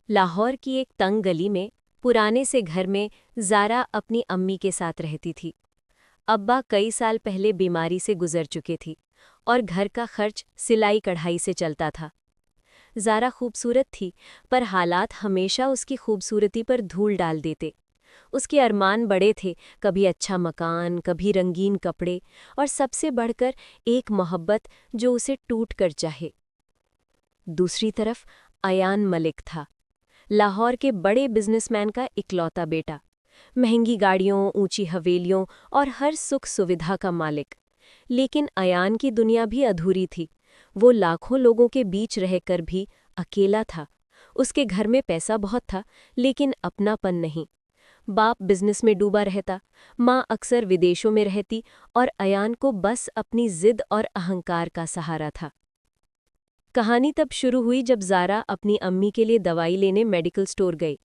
लाहौर की एक तंग गली में पुराने से घर में ज़ारा अपनी अम्मी के साथ रहती थी। अब्बा कई साल पहले बीमारी से गुजर चुके थी और घर का खर्च सिलाई कढ़ाई से चलता था। ज़ारा खूबसूरत थी, पर हालात हमेशा उसकी खूबसूरती पर धूल डाल देते। उसके अरमान बड़े थे, कभी अच्छा मकान, कभी रंगीन कपड़े और सबसे बढ़कर एक मोहब्बत जो उसे टूट कर चाहे। दूसरी तरफ अयान मलिक था, लाहौर के बड़े बिजनेसमैन का इकलौता बेटा, महंगी गाड़ियों, ऊंची हवेलियों और हर सुख सुविधा का मालिक। लेकिन अयान की दुनिया भी अधूरी थी। वो लाखों लोगों के बीच रहकर भी अकेला था। उसके घर में पैसा बहुत था, लेकिन अपनापन नहीं। बाप बिजनेस में डूबा रहता, माँ अक्सर विदेशों में रहती और अयान को बस अपनी जिद और अहंकार का सहारा था। कहानी तब शुरू हुई जब ज़ारा अपनी अम्मी के लिए दवाई लेने मेडिकल स्टोर गई।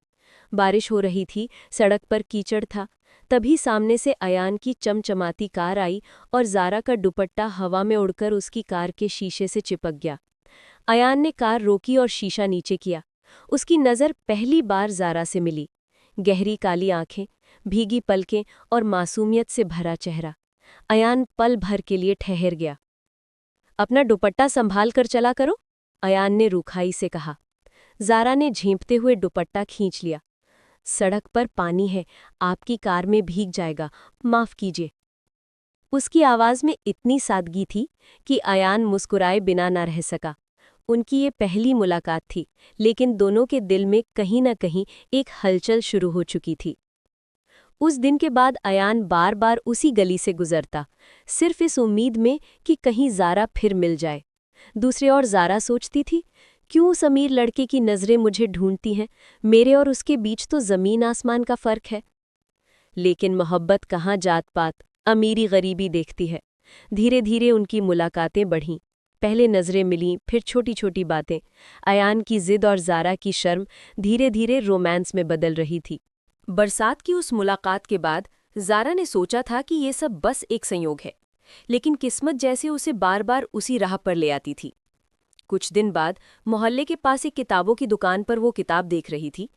बारिश हो रही थी, सड़क पर कीचड़ था। तभी सामने से अयान की चमचमाती कार आई और ज़ारा का दुपट्टा हवा में उड़कर उसकी कार के शीशे से चिपक गया। अयान ने कार रोकी और शीशा नीचे किया। उसकी नज़र पहली बार ज़ारा से मिली। गहरी काली आंखें, भीगी पलकें और मासूमियत से भरा चेहरा। अयान पल भर के लिए ठहर गया। अपना दुपट्टा संभाल कर चला करो, अयान ने रूखाई से कहा। ज़ारा ने झेंपते हुए दुपट्टा खींच लिया। सड़क पर पानी है, आपकी कार में भीग जाएगा, माफ कीजिए। उसकी आवाज़ में इतनी सादगी थी कि अयान मुस्कुराए बिना ना रह सका। उनकी ये पहली मुलाकात थी, लेकिन दोनों के दिल में कहीं न कहीं एक हलचल शुरू हो चुकी थी। उस दिन के बाद अयान बार बार उसी गली से गुजरता, सिर्फ इस उम्मीद में कि कहीं ज़ारा फिर मिल जाए। दूसरी ओर ज़ारा सोचती थी, क्यों उस अमीर लड़के की नज़रें मुझे ढूंढती हैं? मेरे और उसके बीच तो ज़मीन आसमान का फ़र्क है। लेकिन मोहब्बत कहाँ जात पात, अमीरी गरीबी देखती है। धीरे धीरे उनकी मुलाकातें बढ़ीं। पहले नज़रें मिलीं, फिर छोटी छोटी बातें। अयान की जिद और ज़ारा की शर्म धीरे धीरे रोमांस में बदल रही थी। बरसात की उस मुलाकात के बाद ज़ारा ने सोचा था कि ये सब बस एक संयोग है, लेकिन किस्मत जैसे उसे बार बार उसी राह पर ले आती थी। कुछ दिन बाद मोहल्ले के पास एक किताबों की दुकान पर वो किताब देख रही थी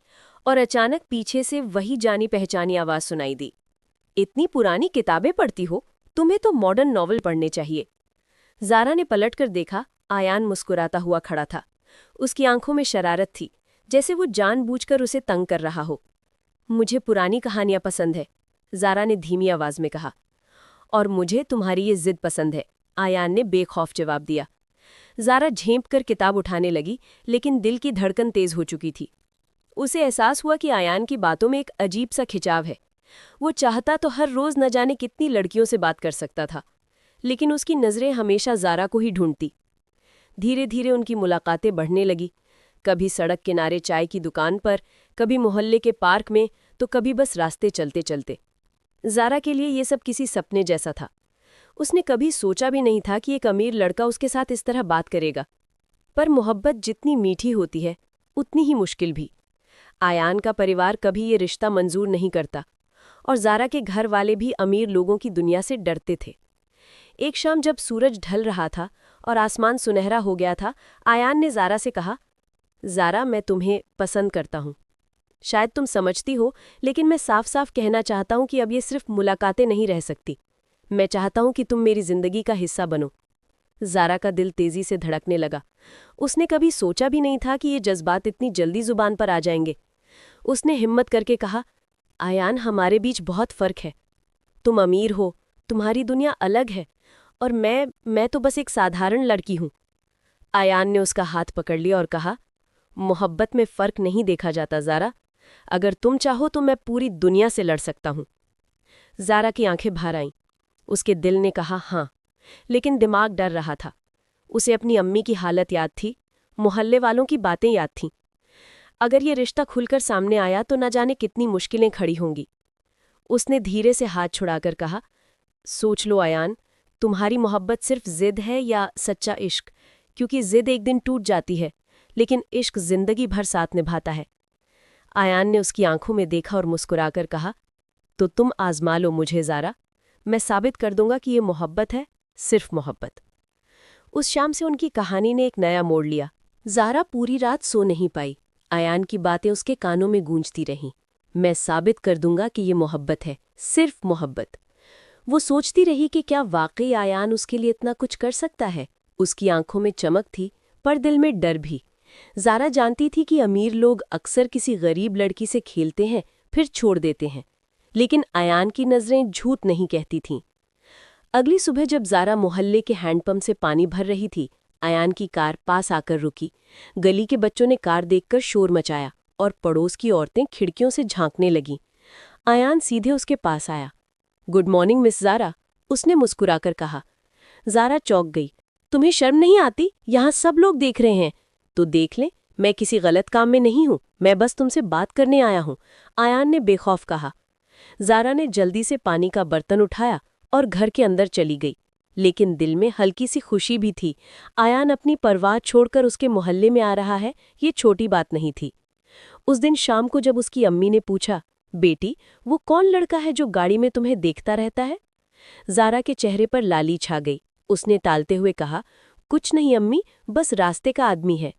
और अचानक पीछे से वही जानी पहचानी आवाज़ सुनाई दी। इतनी पुरानी किताबें पढ़ती हो, तुम्हें तो मॉडर्न नॉवल पढ़ने चाहिए। ज़ारा ने पलटकर देखा, आयान मुस्कुराता हुआ खड़ा था। उसकी आंखों में शरारत थी, जैसे वो जानबूझकर उसे तंग कर रहा हो। मुझे पुरानी कहानियां पसंद है, ज़ारा ने धीमी आवाज में कहा। और मुझे तुम्हारी ये जिद पसंद है, आयान ने बेखौफ जवाब दिया। ज़ारा झेंप कर किताब उठाने लगी, लेकिन दिल की धड़कन तेज हो चुकी थी। उसे एहसास हुआ कि आयान की बातों में एक अजीब सा खिंचाव है। वो चाहता तो हर रोज न जाने कितनी लड़कियों से बात कर सकता था, लेकिन उसकी नज़रें हमेशा ज़ारा को ही ढूंढती। धीरे धीरे उनकी मुलाकातें बढ़ने लगी, कभी सड़क किनारे चाय की दुकान पर, कभी मोहल्ले के पार्क में, तो कभी बस रास्ते चलते चलते। ज़ारा के लिए ये सब किसी सपने जैसा था। उसने कभी सोचा भी नहीं था कि एक अमीर लड़का उसके साथ इस तरह बात करेगा। पर मोहब्बत जितनी मीठी होती है, उतनी ही मुश्किल भी। आयान का परिवार कभी ये रिश्ता मंजूर नहीं करता, और ज़ारा के घर वाले भी अमीर लोगों की दुनिया से डरते थे। एक शाम जब सूरज ढल रहा था और आसमान सुनहरा हो गया था, आयान ने ज़ारा से कहा, ज़ारा, मैं तुम्हें पसंद करता हूँ। शायद तुम समझती हो, लेकिन मैं साफ साफ कहना चाहता हूँ कि अब ये सिर्फ मुलाकातें नहीं रह सकती। मैं चाहता हूँ कि तुम मेरी जिंदगी का हिस्सा बनो। ज़ारा का दिल तेजी से धड़कने लगा। उसने कभी सोचा भी नहीं था कि ये जज्बात इतनी जल्दी जुबान पर आ जाएंगे। उसने हिम्मत करके कहा, आयान, हमारे बीच बहुत फ़र्क है। तुम अमीर हो, तुम्हारी दुनिया अलग है, और मैं तो बस एक साधारण लड़की हूँ। आयान ने उसका हाथ पकड़ लिया और कहा, मोहब्बत में फ़र्क नहीं देखा जाता ज़ारा। अगर तुम चाहो तो मैं पूरी दुनिया से लड़ सकता हूँ। ज़ारा की आंखें भर आईं। उसके दिल ने कहा हाँ, लेकिन दिमाग डर रहा था। उसे अपनी अम्मी की हालत याद थी, मोहल्ले वालों की बातें याद थीं। अगर ये रिश्ता खुलकर सामने आया तो न जाने कितनी मुश्किलें खड़ी होंगी। उसने धीरे से हाथ छुड़ाकर कहा, सोच लो अयान, तुम्हारी मोहब्बत सिर्फ जिद है या सच्चा इश्क? क्योंकि जिद एक दिन टूट जाती है, लेकिन इश्क जिंदगी भर साथ निभाता है। आयान ने उसकी आंखों में देखा और मुस्कुराकर कहा, तो तुम आजमा लो मुझे ज़ारा। मैं साबित कर दूंगा कि ये मोहब्बत है, सिर्फ मोहब्बत। उस शाम से उनकी कहानी ने एक नया मोड़ लिया। ज़ारा पूरी रात सो नहीं पाई। आयान की बातें उसके कानों में गूंजती रहीं। मैं साबित कर दूंगा कि ये मोहब्बत है, सिर्फ मोहब्बत। वो सोचती रही कि क्या वाकई आयान उसके लिए इतना कुछ कर सकता है। उसकी आंखों में चमक थी, पर दिल में डर भी। ज़ारा जानती थी कि अमीर लोग अक्सर किसी गरीब लड़की से खेलते हैं, फिर छोड़ देते हैं। लेकिन आयान की नज़रें झूठ नहीं कहती थीं। अगली सुबह जब ज़ारा मोहल्ले के हैंडपंप से पानी भर रही थी, आयान की कार पास आकर रुकी। गली के बच्चों ने कार देखकर शोर मचाया और पड़ोस की औरतें खिड़कियों से झांकने लगीं। आयान सीधे उसके पास आया। गुड मॉर्निंग मिस ज़ारा, उसने मुस्कुराकर कहा। ज़ारा चौंक गई। तुम्हें शर्म नहीं आती? यहाँ सब लोग देख रहे हैं। तो देख लें, मैं किसी गलत काम में नहीं हूँ, मैं बस तुमसे बात करने आया हूँ, आयान ने बेखौफ कहा। ज़ारा ने जल्दी से पानी का बर्तन उठाया और घर के अंदर चली गई। लेकिन दिल में हल्की सी खुशी भी थी। आयान अपनी परवाह छोड़कर उसके मोहल्ले में आ रहा है, ये छोटी बात नहीं थी। उस दिन शाम को जब उसकी अम्मी ने पूछा, बेटी, वो कौन लड़का है जो गाड़ी में तुम्हें देखता रहता है? ज़ारा के चेहरे पर लाली छा गई। उसने टालते हुए कहा, कुछ नहीं अम्मी, बस रास्ते का आदमी है।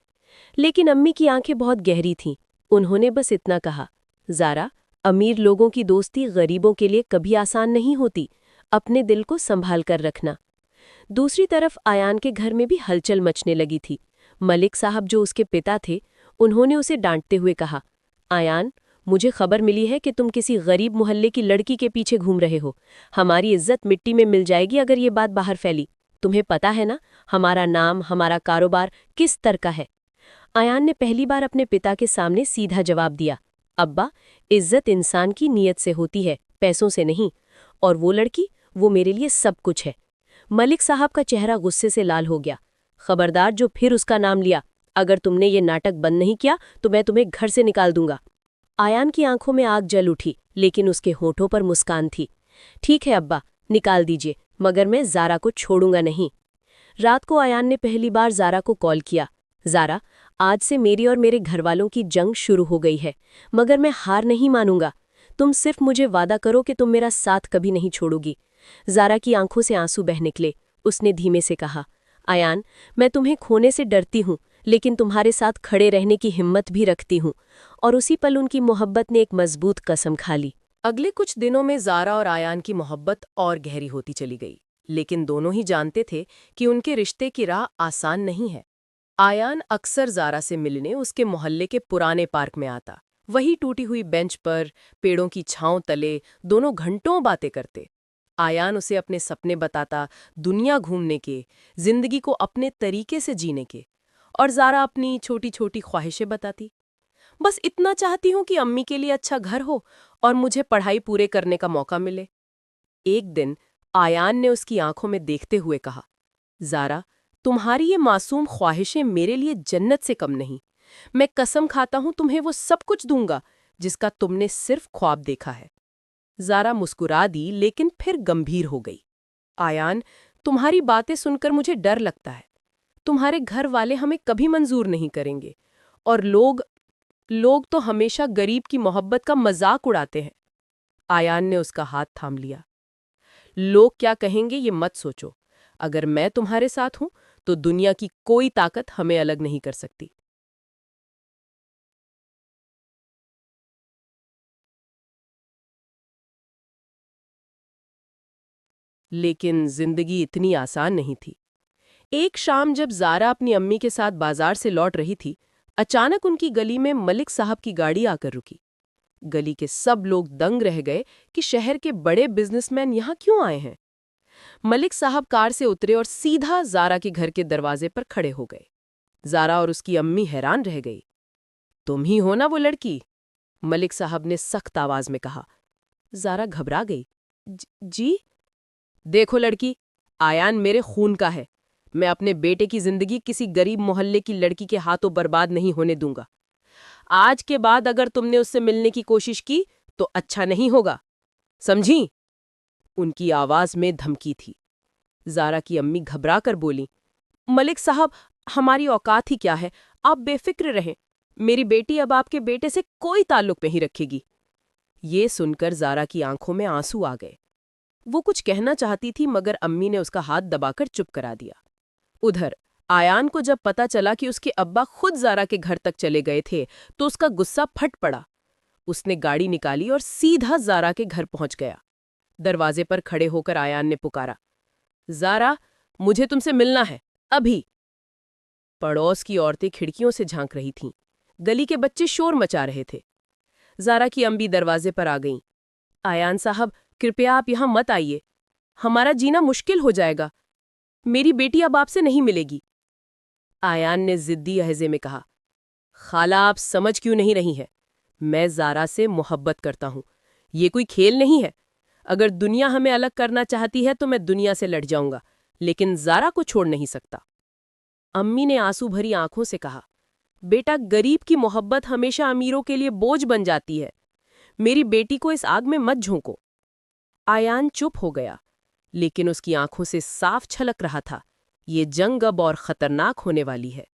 लेकिन अम्मी की आंखें बहुत गहरी थीं। उन्होंने बस इतना कहा, ज़ारा, अमीर लोगों की दोस्ती गरीबों के लिए कभी आसान नहीं होती। अपने दिल को संभाल कर रखना। दूसरी तरफ आयान के घर में भी हलचल मचने लगी थी। मलिक साहब जो उसके पिता थे, उन्होंने उसे डांटते हुए कहा, आयान, मुझे खबर मिली है कि तुम किसी गरीब मोहल्ले की लड़की के पीछे घूम रहे हो। हमारी इज्जत मिट्टी में मिल जाएगी अगर ये बात बाहर फैली। तुम्हें पता है ना, हमारा नाम, हमारा कारोबार किस तरह का है। आयान ने पहली बार अपने पिता के सामने सीधा जवाब दिया, अब्बा, इज्जत इंसान की नीयत से होती है, पैसों से नहीं। और वो लड़की, वो मेरे लिए सब कुछ है। मलिक साहब का चेहरा गुस्से से लाल हो गया। खबरदार जो फिर उसका नाम लिया, अगर तुमने ये नाटक बंद नहीं किया तो मैं तुम्हें घर से निकाल दूंगा। आयान की आंखों में आग जल उठी, लेकिन उसके होठों पर मुस्कान थी। ठीक है अब्बा, निकाल दीजिए, मगर मैं ज़ारा को छोड़ूंगा नहीं। रात को आयान ने पहली बार ज़ारा को कॉल किया। ज़ारा, आज से मेरी और मेरे घरवालों की जंग शुरू हो गई है, मगर मैं हार नहीं मानूंगा। तुम सिर्फ मुझे वादा करो कि तुम मेरा साथ कभी नहीं छोड़ोगी। ज़ारा की आंखों से आंसू बह निकले। उसने धीमे से कहा, आयान, मैं तुम्हें खोने से डरती हूँ, लेकिन तुम्हारे साथ खड़े रहने की हिम्मत भी रखती हूँ। और उसी पल उनकी मोहब्बत ने एक मजबूत कसम खा ली। अगले कुछ दिनों में ज़ारा और आयान की मोहब्बत और गहरी होती चली गई, लेकिन दोनों ही जानते थे कि उनके रिश्ते की राह आसान नहीं है। आयान अक्सर ज़ारा से मिलने उसके मोहल्ले के पुराने पार्क में आता। वही टूटी हुई बेंच पर, पेड़ों की छांव तले दोनों घंटों बातें करते। आयान उसे अपने सपने बताता, दुनिया घूमने के, जिंदगी को अपने तरीके से जीने के। और ज़ारा अपनी छोटी छोटी ख्वाहिशें बताती। बस इतना चाहती हूँ कि अम्मी के लिए अच्छा घर हो और मुझे पढ़ाई पूरे करने का मौका मिले। एक दिन आयान ने उसकी आंखों में देखते हुए कहा, ज़ारा, तुम्हारी ये मासूम ख्वाहिशें मेरे लिए जन्नत से कम नहीं। मैं कसम खाता हूं तुम्हें वो सब कुछ दूंगा जिसका तुमने सिर्फ ख्वाब देखा है। ज़ारा मुस्कुरा दी, लेकिन फिर गंभीर हो गई। आयान, तुम्हारी बातें सुनकर मुझे डर लगता है। तुम्हारे घर वाले हमें कभी मंजूर नहीं करेंगे। और लोग तो हमेशा गरीब की मोहब्बत का मजाक उड़ाते हैं। आयान ने उसका हाथ थाम लिया। लोग क्या कहेंगे ये मत सोचो। अगर मैं तुम्हारे साथ हूं तो दुनिया की कोई ताकत हमें अलग नहीं कर सकती। लेकिन जिंदगी इतनी आसान नहीं थी। एक शाम जब ज़ारा अपनी अम्मी के साथ बाजार से लौट रही थी, अचानक उनकी गली में मलिक साहब की गाड़ी आकर रुकी। गली के सब लोग दंग रह गए कि शहर के बड़े बिजनेसमैन यहाँ क्यों आए हैं। मलिक साहब कार से उतरे और सीधा ज़ारा के घर के दरवाजे पर खड़े हो गए। ज़ारा और उसकी अम्मी हैरान रह गई। तुम ही हो ना वो लड़की? मलिक साहब ने सख्त आवाज में कहा। ज़ारा घबरा गई। जी? देखो लड़की, आयान मेरे खून का है। मैं अपने बेटे की जिंदगी किसी गरीब मोहल्ले की लड़की के हाथों बर्बाद नहीं होने दूंगा। आज के बाद अगर तुमने उससे मिलने की कोशिश की तो अच्छा नहीं होगा, समझी? उनकी आवाज में धमकी थी। ज़ारा की अम्मी घबरा कर बोली, मलिक साहब, हमारी औकात ही क्या है, आप बेफिक्र रहें। मेरी बेटी अब आपके बेटे से कोई ताल्लुक नहीं रखेगी। ये सुनकर ज़ारा की आंखों में आंसू आ गए। वो कुछ कहना चाहती थी, मगर अम्मी ने उसका हाथ दबाकर चुप करा दिया। उधर आयान को जब पता चला कि उसके अब्बा खुद ज़ारा के घर तक चले गए थे तो उसका गुस्सा फट पड़ा। उसने गाड़ी निकाली और सीधा ज़ारा के घर पहुंच गया। दरवाजे पर खड़े होकर आयान ने पुकारा, ज़ारा, मुझे तुमसे मिलना है, अभी। पड़ोस की औरतें खिड़कियों से झांक रही थीं। गली के बच्चे शोर मचा रहे थे। ज़ारा की अम्मी दरवाजे पर आ गईं। आयान साहब, कृपया आप यहाँ मत आइए, हमारा जीना मुश्किल हो जाएगा। मेरी बेटी अब आपसे नहीं मिलेगी। आयान ने जिद्दी लहजे में कहा, खाला, आप समझ क्यों नहीं रही हैं? मैं ज़ारा से मोहब्बत करता हूँ। ये कोई खेल नहीं है। अगर दुनिया हमें अलग करना चाहती है तो मैं दुनिया से लड़ जाऊंगा, लेकिन ज़ारा को छोड़ नहीं सकता। अम्मी ने आंसू भरी आंखों से कहा, बेटा, गरीब की मोहब्बत हमेशा अमीरों के लिए बोझ बन जाती है। मेरी बेटी को इस आग में मत झोंको। आयान चुप हो गया, लेकिन उसकी आंखों से साफ छलक रहा था, ये जंग अब और खतरनाक होने वाली है।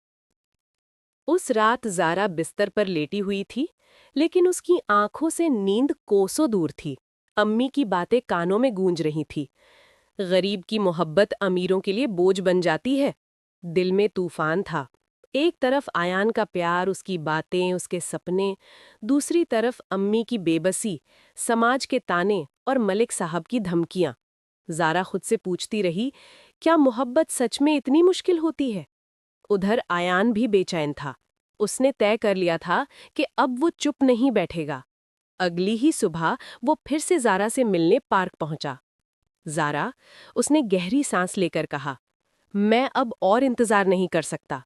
उस रात ज़ारा बिस्तर पर लेटी हुई थी, लेकिन उसकी आंखों से नींद कोसों दूर थी। अम्मी की बातें कानों में गूंज रही थी। गरीब की मोहब्बत अमीरों के लिए बोझ बन जाती है। दिल में तूफान था। एक तरफ आयान का प्यार, उसकी बातें, उसके सपने, दूसरी तरफ अम्मी की बेबसी, समाज के ताने और मलिक साहब की धमकियां। ज़ारा खुद से पूछती रही, क्या मोहब्बत सच में इतनी मुश्किल होती है? उधर आयान भी बेचैन था। उसने तय कर लिया था कि अब वो चुप नहीं बैठेगा। अगली ही सुबह वो फिर से ज़ारा से मिलने पार्क पहुंचा। ज़ारा, उसने गहरी सांस लेकर कहा, मैं अब और इंतजार नहीं कर सकता।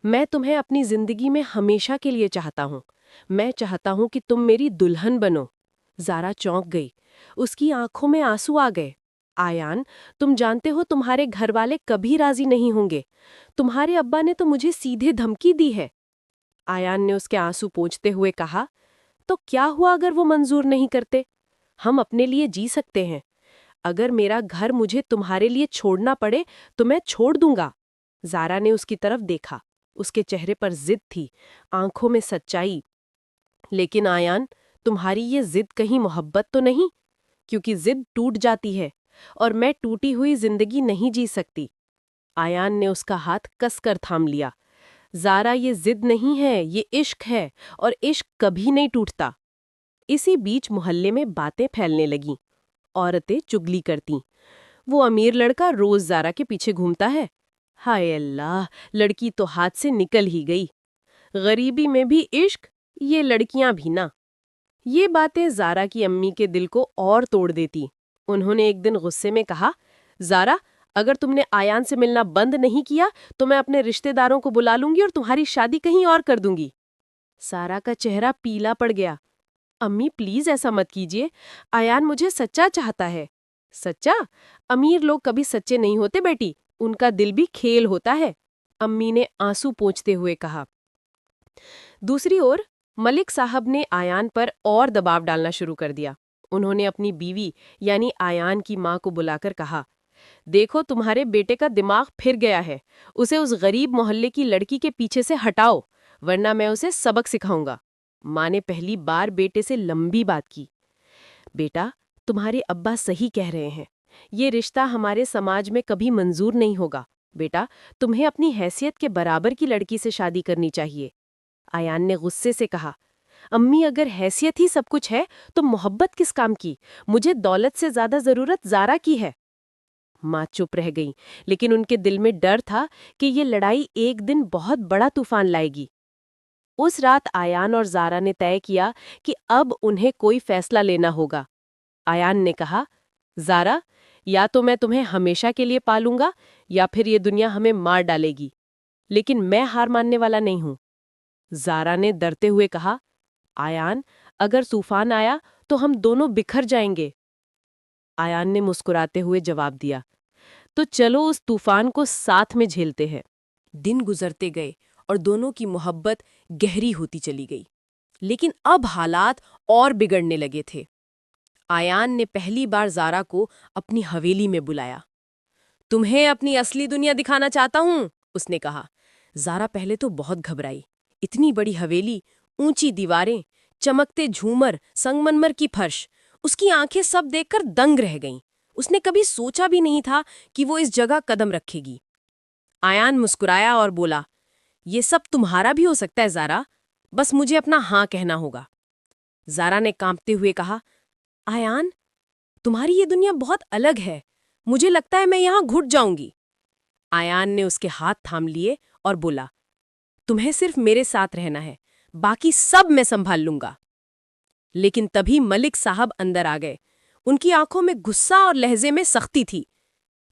मैं तुम्हें अपनी जिंदगी में हमेशा के लिए चाहता हूँ। मैं चाहता हूँ कि तुम मेरी दुल्हन बनो। ज़ारा चौंक गई। उसकी आंखों में आंसू आ गए। आयान, तुम जानते हो तुम्हारे घर वाले कभी राजी नहीं होंगे। तुम्हारे अब्बा ने तो मुझे सीधे धमकी दी है। आयान ने उसके आंसू पोंछते हुए कहा, तो क्या हुआ अगर वो मंजूर नहीं करते? हम अपने लिए जी सकते हैं। अगर मेरा घर मुझे तुम्हारे लिए छोड़ना पड़े तो मैं छोड़ दूंगा। ज़ारा ने उसकी तरफ देखा। उसके चेहरे पर जिद थी, आंखों में सच्चाई। लेकिन आयान, तुम्हारी ये जिद कहीं मोहब्बत तो नहीं? क्योंकि जिद टूट जाती है और मैं टूटी हुई जिंदगी नहीं जी सकती। आयान ने उसका हाथ कसकर थाम लिया। ज़ारा, ये जिद नहीं है, ये इश्क है, और इश्क कभी नहीं टूटता। इसी बीच मोहल्ले में बातें फैलने लगीं। औरतें चुगली करतीं। वो अमीर लड़का रोज ज़ारा के पीछे घूमता है। हाय अल्लाह, लड़की तो हाथ से निकल ही गई। गरीबी में भी इश्क, ये लड़कियां भी ना। ये बातें ज़ारा की अम्मी के दिल को और तोड़ देती। उन्होंने एक दिन गुस्से में कहा, ज़ारा, अगर तुमने आयान से मिलना बंद नहीं किया तो मैं अपने रिश्तेदारों को बुला लूंगी और तुम्हारी शादी कहीं और कर दूंगी। सारा का चेहरा पीला पड़ गया। अम्मी, प्लीज ऐसा मत कीजिए। आयान मुझे सच्चा चाहता है। सच्चा? अमीर लोग कभी सच्चे नहीं होते बेटी, उनका दिल भी खेल होता है। अम्मी ने आंसू पोंछते हुए कहा। दूसरी ओर मलिक साहब ने आयान पर और दबाव डालना शुरू कर दिया। उन्होंने अपनी बीवी यानी आयान की मां को बुलाकर कहा, देखो, तुम्हारे बेटे का दिमाग फिर गया है। उसे उस गरीब मोहल्ले की लड़की के पीछे से हटाओ, वरना मैं उसे सबक सिखाऊंगा। माँ ने पहली बार बेटे से लंबी बात की। बेटा, तुम्हारे अब्बा सही कह रहे हैं। ये रिश्ता हमारे समाज में कभी मंजूर नहीं होगा। बेटा, तुम्हें अपनी हैसियत के बराबर की लड़की से शादी करनी चाहिए। आयान ने गुस्से से कहा, अम्मी, अगर हैसियत ही सब कुछ है तो मोहब्बत किस काम की? मुझे दौलत से ज्यादा जरूरत ज़ारा की है। माँ चुप रह गई, लेकिन उनके दिल में डर था कि ये लड़ाई एक दिन बहुत बड़ा तूफान लाएगी। उस रात आयान और ज़ारा ने तय किया कि अब उन्हें कोई फैसला लेना होगा। आयान ने कहा, ज़ारा, या तो मैं तुम्हें हमेशा के लिए पालूंगा या फिर ये दुनिया हमें मार डालेगी, लेकिन मैं हार मानने वाला नहीं हूं। ज़ारा ने डरते हुए कहा, आयान, अगर तूफान आया तो हम दोनों बिखर जाएंगे। आयान ने मुस्कुराते हुए जवाब दिया, तो चलो उस तूफान को साथ में झेलते हैं। दिन गुजरते गए और दोनों की मोहब्बत गहरी होती चली गई। लेकिन अब हालात और बिगड़ने लगे थे। आयान ने पहली बार ज़ारा को अपनी हवेली में बुलाया। तुम्हें अपनी असली दुनिया दिखाना चाहता हूँ, उसने कहा। ज़ारा पहले तो बहुत घबराई। इतनी बड़ी हवेली, ऊंची दीवारें, चमकते झूमर, संगमरमर की फर्श, उसकी आंखें सब देखकर दंग रह गईं। उसने कभी सोचा भी नहीं था कि वो इस जगह कदम रखेगी। आयान मुस्कुराया और बोला, ये सब तुम्हारा भी हो सकता है ज़ारा, बस मुझे अपना हाँ कहना होगा। ज़ारा ने कांपते हुए कहा, आयान, तुम्हारी ये दुनिया बहुत अलग है, मुझे लगता है मैं यहाँ घुट जाऊंगी। आयान ने उसके हाथ थाम लिए और बोला, तुम्हें सिर्फ मेरे साथ रहना है, बाकी सब मैं संभाल लूंगा। लेकिन तभी मलिक साहब अंदर आ गए। उनकी आंखों में गुस्सा और लहजे में सख्ती थी।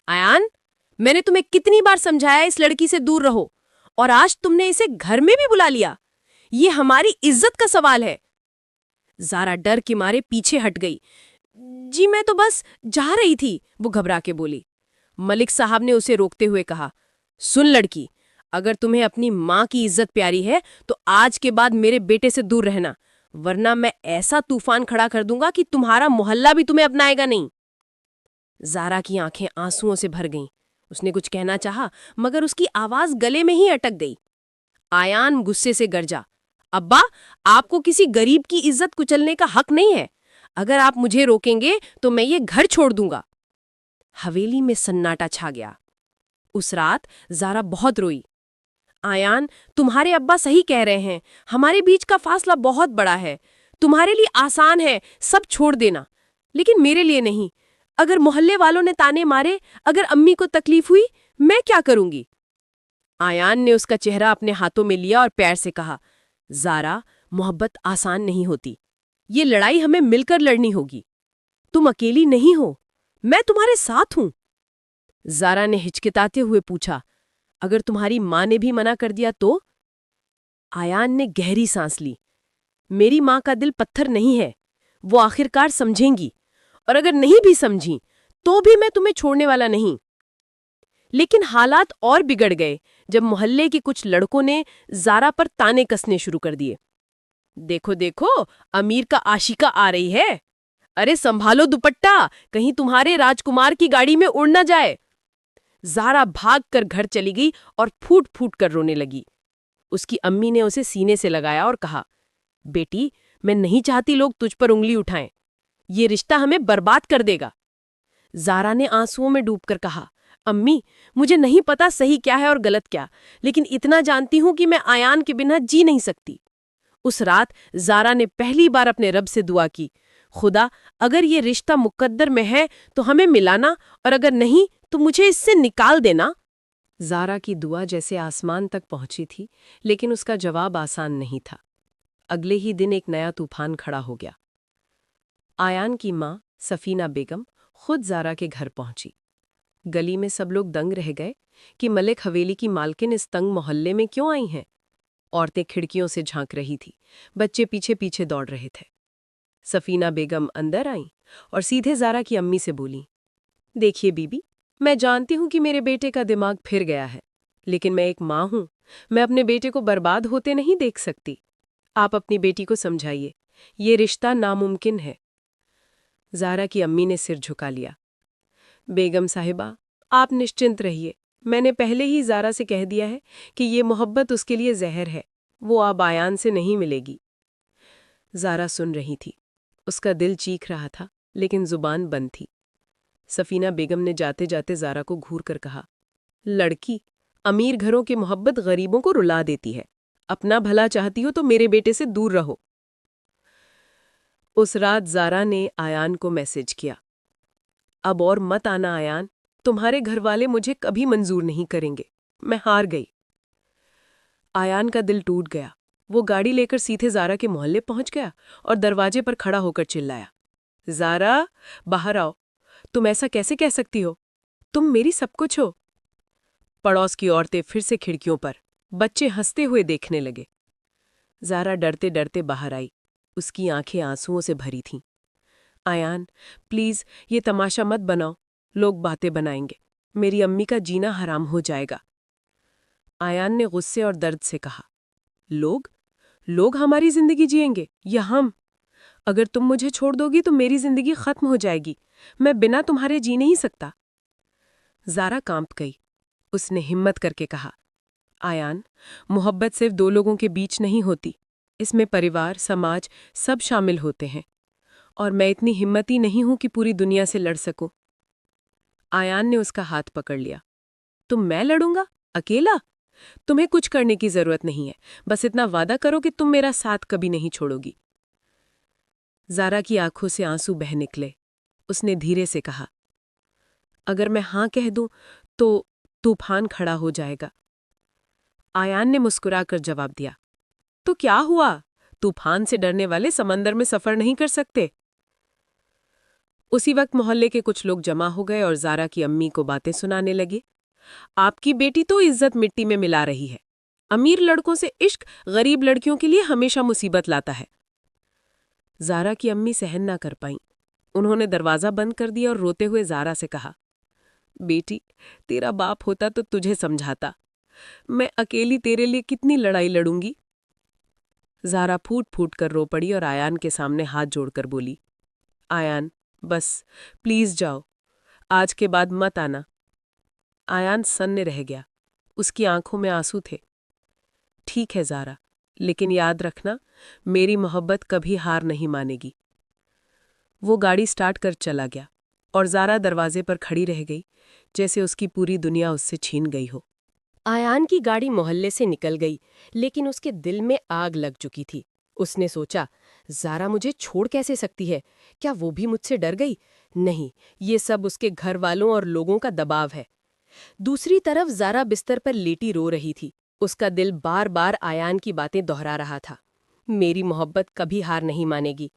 आयान, मैंने तुम्हें कितनी बार समझाया इस लड़की से दूर रहो, और आज तुमने इसे घर में भी बुला लिया। ये हमारी इज्जत का सवाल है। ज़ारा डर के मारे पीछे हट गई। जी मैं तो बस जा रही थी, वो घबरा के बोली। मलिक साहब ने उसे रोकते हुए कहा, सुन लड़की, अगर तुम्हें अपनी माँ की इज्जत प्यारी है तो आज के बाद मेरे बेटे से दूर रहना, वरना मैं ऐसा तूफान खड़ा कर दूंगा कि तुम्हारा मोहल्ला भी तुम्हें अपनाएगा नहीं। ज़ारा की आंखें आंसुओं से भर गईं। उसने कुछ कहना चाहा, मगर उसकी आवाज गले में ही अटक गई। आयान गुस्से से गरजा, अब्बा, आपको किसी गरीब की इज्जत कुचलने का हक नहीं है। अगर आप मुझे रोकेंगे तो मैं ये घर छोड़ दूंगा। हवेली में सन्नाटा छा गया। उस रात ज़ारा बहुत रोई। आयान, तुम्हारे अब्बा सही कह रहे हैं, हमारे बीच का फासला बहुत बड़ा है। तुम्हारे लिए आसान है सब छोड़ देना, लेकिन मेरे लिए नहीं। अगर मोहल्ले वालों ने ताने मारे, अगर अम्मी को तकलीफ हुई, मैं क्या करूंगी? आयान ने उसका चेहरा अपने हाथों में लिया और प्यार से कहा, ज़ारा, मोहब्बत आसान नहीं होती। ये लड़ाई हमें मिलकर लड़नी होगी। तुम अकेली नहीं हो, मैं तुम्हारे साथ हूं। ज़ारा ने हिचकिताते हुए पूछा, अगर तुम्हारी माँ ने भी मना कर दिया तो? आयान ने गहरी सांस ली। मेरी माँ का दिल पत्थर नहीं है, वो आखिरकार समझेंगी, और अगर नहीं भी समझी तो भी मैं तुम्हें छोड़ने वाला नहीं। लेकिन हालात और बिगड़ गए जब मोहल्ले के कुछ लड़कों ने ज़ारा पर ताने कसने शुरू कर दिए। देखो देखो, अमीर का आशिका आ रही है। अरे संभालो दुपट्टा, कहीं तुम्हारे राजकुमार की गाड़ी में उड़ न जाए। ज़ारा भागकर घर चली गई और फूट फूट कर रोने लगी। उसकी अम्मी ने उसे सीने से लगाया और कहा, बेटी, मैं नहीं चाहती लोग तुझ पर उंगली उठाएं। ये रिश्ता हमें बर्बाद कर देगा। ज़ारा ने आंसुओं में डूबकर कहा, अम्मी, मुझे नहीं पता सही क्या है और गलत क्या, लेकिन इतना जानती हूं कि मैं आयान के बिना जी नहीं सकती। उस रात ज़ारा ने पहली बार अपने रब से दुआ की, खुदा, अगर ये रिश्ता मुकद्दर में है तो हमें मिलाना, और अगर नहीं तो मुझे इससे निकाल देना। ज़ारा की दुआ जैसे आसमान तक पहुंची थी, लेकिन उसका जवाब आसान नहीं था। अगले ही दिन एक नया तूफान खड़ा हो गया। आयान की माँ सफीना बेगम खुद ज़ारा के घर पहुंची। गली में सब लोग दंग रह गए कि मलिक हवेली की मालकिन इस तंग मोहल्ले में क्यों आई हैं। औरतें खिड़कियों से झांक रही थी, बच्चे पीछे पीछे दौड़ रहे थे। सफीना बेगम अंदर आईं और सीधे ज़ारा की अम्मी से बोली, देखिए बीबी, मैं जानती हूं कि मेरे बेटे का दिमाग फिर गया है, लेकिन मैं एक माँ हूं, मैं अपने बेटे को बर्बाद होते नहीं देख सकती। आप अपनी बेटी को समझाइए, ये रिश्ता नामुमकिन है। ज़ारा की अम्मी ने सिर झुका लिया। बेगम साहिबा, आप निश्चिंत रहिए, मैंने पहले ही ज़ारा से कह दिया है कि ये मोहब्बत उसके लिए जहर है, वो अब आयान से नहीं मिलेगी। ज़ारा सुन रही थी, उसका दिल चीख रहा था, लेकिन जुबान बंद थी। सफीना बेगम ने जाते जाते ज़ारा को घूर कर कहा, लड़की, अमीर घरों की मोहब्बत गरीबों को रुला देती है। अपना भला चाहती हो तो मेरे बेटे से दूर रहो। उस रात ज़ारा ने आयान को मैसेज किया, अब और मत आना आयान, तुम्हारे घरवाले मुझे कभी मंजूर नहीं करेंगे, मैं हार गई। आयान का दिल टूट गया। वो गाड़ी लेकर सीधे ज़ारा के मोहल्ले पहुंच गया और दरवाजे पर खड़ा होकर चिल्लाया, ज़ारा, बाहर आओ। तुम ऐसा कैसे कह सकती हो? तुम मेरी सब कुछ हो। पड़ोस की औरतें फिर से खिड़कियों पर, बच्चे हंसते हुए देखने लगे। ज़ारा डरते डरते बाहर आई। उसकी आंखें आंसुओं से भरी थीं। आयान, प्लीज़ ये तमाशा मत बनाओ, लोग बातें बनाएंगे, मेरी अम्मी का जीना हराम हो जाएगा। आयान ने गुस्से और दर्द से कहा, लोग? लोग हमारी जिंदगी जिएंगे या हम? अगर तुम मुझे छोड़ दोगी तो मेरी जिंदगी खत्म हो जाएगी, मैं बिना तुम्हारे जी नहीं सकता। ज़ारा कांप गई। उसने हिम्मत करके कहा, आयान, मोहब्बत सिर्फ दो लोगों के बीच नहीं होती, इसमें परिवार, समाज सब शामिल होते हैं, और मैं इतनी हिम्मती नहीं हूं कि पूरी दुनिया से लड़ सकूं। आयान ने उसका हाथ पकड़ लिया, तुम मैं लड़ूंगा? अकेला? तुम्हें कुछ करने की जरूरत नहीं है, बस इतना वादा करो कि तुम मेरा साथ कभी नहीं छोड़ोगी। ज़ारा की आंखों से आंसू बह निकले। उसने धीरे से कहा, अगर मैं हां कह दूं तो तूफान खड़ा हो जाएगा। आयान ने मुस्कुराकर जवाब दिया, तो क्या हुआ? तूफान से डरने वाले समंदर में सफर नहीं कर सकते। उसी वक्त मोहल्ले के कुछ लोग जमा हो गए और ज़ारा की अम्मी को बातें सुनाने लगे। आपकी बेटी तो इज्जत मिट्टी में मिला रही है। अमीर लड़कों से इश्क गरीब लड़कियों के लिए हमेशा मुसीबत लाता है। ज़ारा की अम्मी सहन ना कर पाईं। उन्होंने दरवाज़ा बंद कर दिया और रोते हुए ज़ारा से कहा, बेटी, तेरा बाप होता तो तुझे समझाता। मैं अकेली तेरे लिए कितनी लड़ाई लड़ूंगी। ज़ारा फूट फूट कर रो पड़ी और आयान के सामने हाथ जोड़कर बोली, आयान, बस प्लीज जाओ, आज के बाद मत आना। आयान सन्ने रह गया। उसकी आंखों में आंसू थे। ठीक है ज़ारा, लेकिन याद रखना, मेरी मोहब्बत कभी हार नहीं मानेगी। वो गाड़ी स्टार्ट कर चला गया और ज़ारा दरवाजे पर खड़ी रह गई, जैसे उसकी पूरी दुनिया उससे छीन गई हो। आयान की गाड़ी मोहल्ले से निकल गई, लेकिन उसके दिल में आग लग चुकी थी। उसने सोचा, ज़ारा मुझे छोड़ कैसे सकती है? क्या वो भी मुझसे डर गई? नहीं, ये सब उसके घर वालों और लोगों का दबाव है। दूसरी तरफ ज़ारा बिस्तर पर लेटी रो रही थी। उसका दिल बार बार आयान की बातें दोहरा रहा था। मेरी मोहब्बत कभी हार नहीं मानेगी।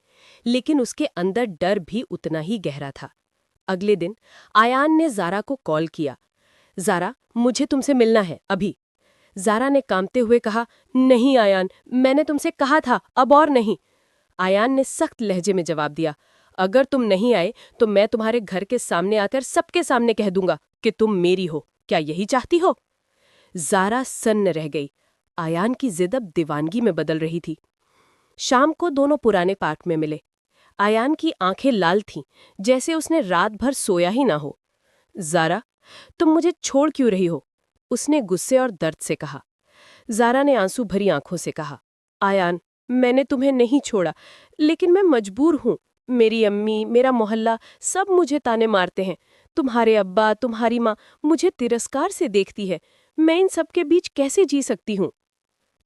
लेकिन उसके अंदर डर भी उतना ही गहरा था। अगले दिन आयान ने ज़ारा को कॉल किया। ज़ारा, मुझे तुमसे मिलना है अभी। ज़ारा ने कांपते हुए कहा, नहीं आयान, मैंने तुमसे कहा था, अब और नहीं। आयान ने सख्त लहजे में जवाब दिया, अगर तुम नहीं आए तो मैं तुम्हारे घर के सामने आकर सबके सामने कह दूंगा कि तुम मेरी हो। क्या यही चाहती हो? ज़ारा सन्न रह गई। आयान की जिद अब दीवानगी में बदल रही थी। शाम को दोनों पुराने पार्क में मिले। आयान की आंखें लाल थीं, जैसे उसने रात भर सोया ही ना हो। ज़ारा, तुम मुझे छोड़ क्यों रही हो? उसने गुस्से और दर्द से कहा। ज़ारा ने आंसू भरी आंखों से कहा, आयान, मैंने तुम्हें नहीं छोड़ा, लेकिन मैं मजबूर हूं। मेरी अम्मी, मेरा मोहल्ला, सब मुझे ताने मारते हैं। तुम्हारे अब्बा, तुम्हारी माँ मुझे तिरस्कार से देखती है। मैं इन सब के बीच कैसे जी सकती हूँ?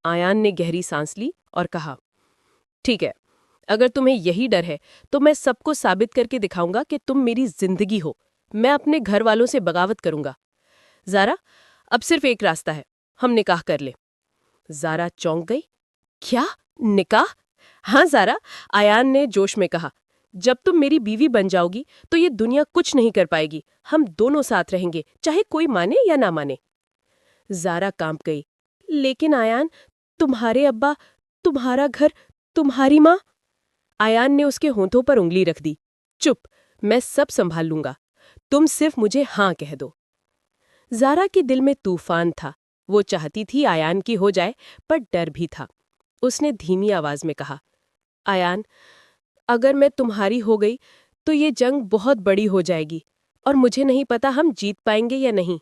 आयान ने गहरी सांस ली और कहा, ठीक है, अगर तुम्हें यही डर है तो मैं सबको साबित करके दिखाऊंगा कि तुम मेरी जिंदगी हो। मैं अपने घर वालों से बगावत करूंगा। ज़ारा, अब सिर्फ एक रास्ता है, हम निकाह कर लें। ज़ारा चौंक गई। क्या? निकाह? हाँ ज़ारा, आयान ने जोश में कहा, जब तुम मेरी बीवी बन जाओगी तो ये दुनिया कुछ नहीं कर पाएगी। हम दोनों साथ रहेंगे, चाहे कोई माने या ना माने। ज़ारा कांप गई। लेकिन आयान, तुम्हारे अब्बा, तुम्हारा घर, तुम्हारी माँ। आयान ने उसके होंठों पर उंगली रख दी। चुप, मैं सब संभाल लूंगा। तुम सिर्फ मुझे हाँ कह दो। ज़ारा के दिल में तूफान था। वो चाहती थी आयान की हो जाए, पर डर भी था। उसने धीमी आवाज में कहा, आयान, अगर मैं तुम्हारी हो गई तो ये जंग बहुत बड़ी हो जाएगी और मुझे नहीं पता हम जीत पाएंगे या नहीं।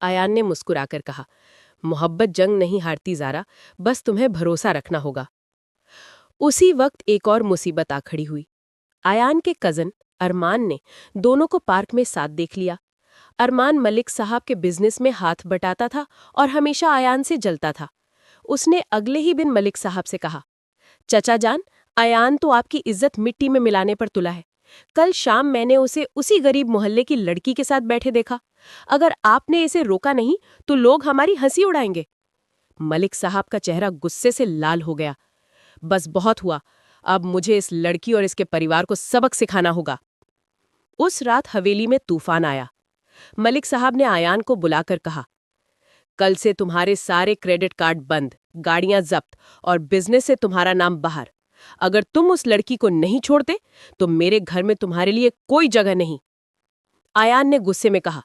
आयान ने मुस्कुराकर कहा, मोहब्बत जंग नहीं हारती ज़ारा, बस तुम्हें भरोसा रखना होगा। उसी वक्त एक और मुसीबत आ खड़ी हुई। आयान के कज़न अरमान ने दोनों को पार्क में साथ देख लिया। अरमान मलिक साहब के बिजनेस में हाथ बटाता था और हमेशा आयान से जलता था। उसने अगले ही दिन मलिक साहब से कहा, चचा जान, आयान तो आपकी इज्जत मिट्टी में मिलाने पर तुला है। कल शाम मैंने उसे उसी गरीब मोहल्ले की लड़की के साथ बैठे देखा। अगर आपने इसे रोका नहीं तो लोग हमारी हंसी उड़ाएंगे। मलिक साहब का चेहरा गुस्से से लाल हो गया। बस बहुत हुआ, अब मुझे इस लड़की और इसके परिवार को सबक सिखाना होगा। उस रात हवेली में तूफान आया। मलिक साहब ने आयान को बुलाकर कहा, कल से तुम्हारे सारे क्रेडिट कार्ड बंद, गाड़ियां जब्त और बिजनेस से तुम्हारा नाम बाहर। अगर तुम उस लड़की को नहीं छोड़ते तो मेरे घर में तुम्हारे लिए कोई जगह नहीं। आयान ने गुस्से में कहा,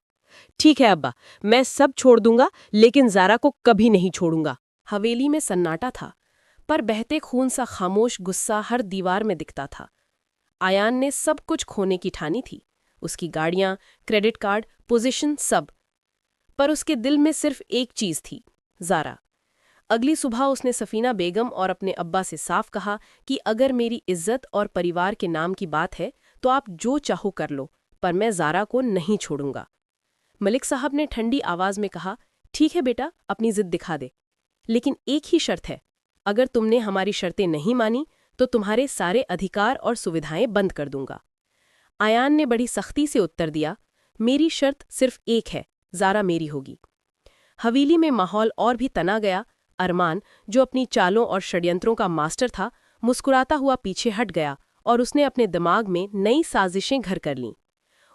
ठीक है अब्बा, मैं सब छोड़ दूंगा, लेकिन ज़ारा को कभी नहीं छोड़ूंगा। हवेली में सन्नाटा था, पर बहते खून सा खामोश गुस्सा हर दीवार में दिखता था। आयान ने सब कुछ खोने की ठानी थी, उसकी गाड़ियां, क्रेडिट कार्ड, पोजीशन, सब। पर उसके दिल में सिर्फ एक चीज थी, ज़ारा। अगली सुबह उसने सफीना बेगम और अपने अब्बा से साफ कहा कि अगर मेरी इज्जत और परिवार के नाम की बात है तो आप जो चाहो कर लो, पर मैं ज़ारा को नहीं छोड़ूंगा। मलिक साहब ने ठंडी आवाज में कहा, ठीक है बेटा, अपनी जिद दिखा दे, लेकिन एक ही शर्त है, अगर तुमने हमारी शर्तें नहीं मानी तो तुम्हारे सारे अधिकार और सुविधाएं बंद कर दूंगा। आयान ने बड़ी सख्ती से उत्तर दिया, मेरी शर्त सिर्फ एक है, ज़ारा मेरी होगी। हवेली में माहौल और भी तना गया। अरमान, जो अपनी चालों और षड्यंत्रों का मास्टर था, मुस्कुराता हुआ पीछे हट गया और उसने अपने दिमाग में नई साजिशें घर कर लीं।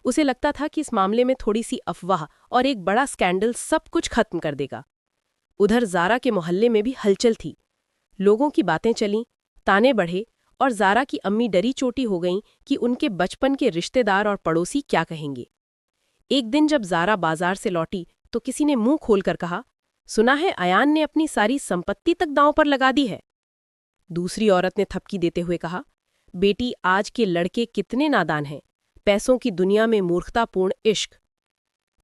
उसे लगता था कि इस मामले में थोड़ी सी अफवाह और एक बड़ा स्कैंडल सब कुछ खत्म कर देगा। उधर ज़ारा के मोहल्ले में भी हलचल थी। लोगों की बातें चलीं, ताने बढ़े और ज़ारा की अम्मी डरी चोटी हो गईं कि उनके बचपन के रिश्तेदार और पड़ोसी क्या कहेंगे। एक दिन जब ज़ारा बाजार से लौटी तो किसी ने मुंह खोलकर कहा, सुना है आयान ने अपनी सारी संपत्ति तक दांव पर लगा दी है। दूसरी औरत ने थपकी देते हुए कहा, बेटी, आज के लड़के कितने नादान हैं, पैसों की दुनिया में मूर्खतापूर्ण इश्क।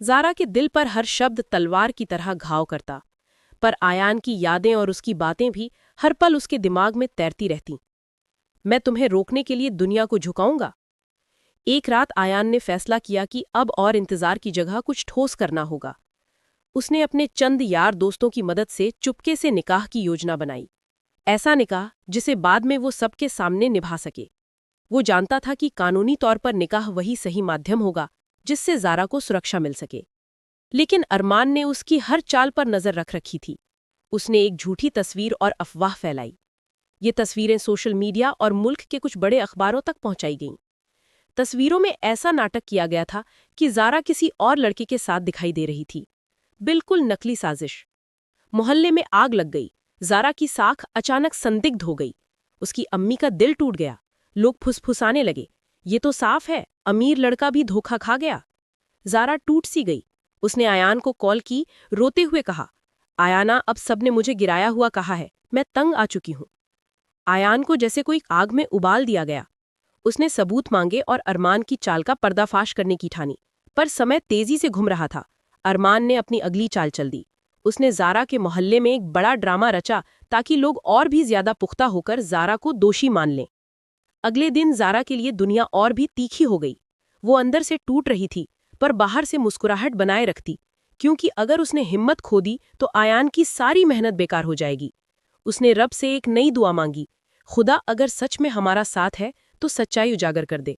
ज़ारा के दिल पर हर शब्द तलवार की तरह घाव करता, पर आयान की यादें और उसकी बातें भी हर पल उसके दिमाग में तैरती रहतीं। मैं तुम्हें रोकने के लिए दुनिया को झुकाऊंगा। एक रात आयान ने फैसला किया कि अब और इंतजार की जगह कुछ ठोस करना होगा। उसने अपने चंद यार दोस्तों की मदद से चुपके से निकाह की योजना बनाई। ऐसा निकाह जिसे बाद में वो सबके सामने निभा सके। वो जानता था कि कानूनी तौर पर निकाह वही सही माध्यम होगा जिससे ज़ारा को सुरक्षा मिल सके। लेकिन अरमान ने उसकी हर चाल पर नजर रख रखी थी। उसने एक झूठी तस्वीर और अफवाह फैलाई। ये तस्वीरें सोशल मीडिया और मुल्क के कुछ बड़े अखबारों तक पहुंचाई गईं। तस्वीरों में ऐसा नाटक किया गया था कि ज़ारा किसी और लड़के के साथ दिखाई दे रही थी। बिल्कुल नकली साजिश। मोहल्ले में आग लग गई। ज़ारा की साख अचानक संदिग्ध हो गई। उसकी अम्मी का दिल टूट गया। लोग फुसफुसाने लगे, ये तो साफ है, अमीर लड़का भी धोखा खा गया। ज़ारा टूट सी गई। उसने आयान को कॉल की, रोते हुए कहा, आयाना, अब सबने मुझे गिराया हुआ कहा है, मैं तंग आ चुकी हूं। आयान को जैसे कोई आग में उबाल दिया गया। उसने सबूत मांगे और अरमान की चाल का पर्दाफाश करने की ठानी, पर समय तेजी से घुम रहा था। अरमान ने अपनी अगली चाल चल दी। उसने ज़ारा के मोहल्ले में एक बड़ा ड्रामा रचा ताकि लोग और भी ज्यादा पुख्ता होकर ज़ारा को दोषी मान लें। अगले दिन ज़ारा के लिए दुनिया और भी तीखी हो गई। वो अंदर से टूट रही थी, पर बाहर से मुस्कुराहट बनाए रखती, क्योंकि अगर उसने हिम्मत खो दी तो आयान की सारी मेहनत बेकार हो जाएगी। उसने रब से एक नई दुआ मांगी, खुदा अगर सच में हमारा साथ है तो सच्चाई उजागर कर दे।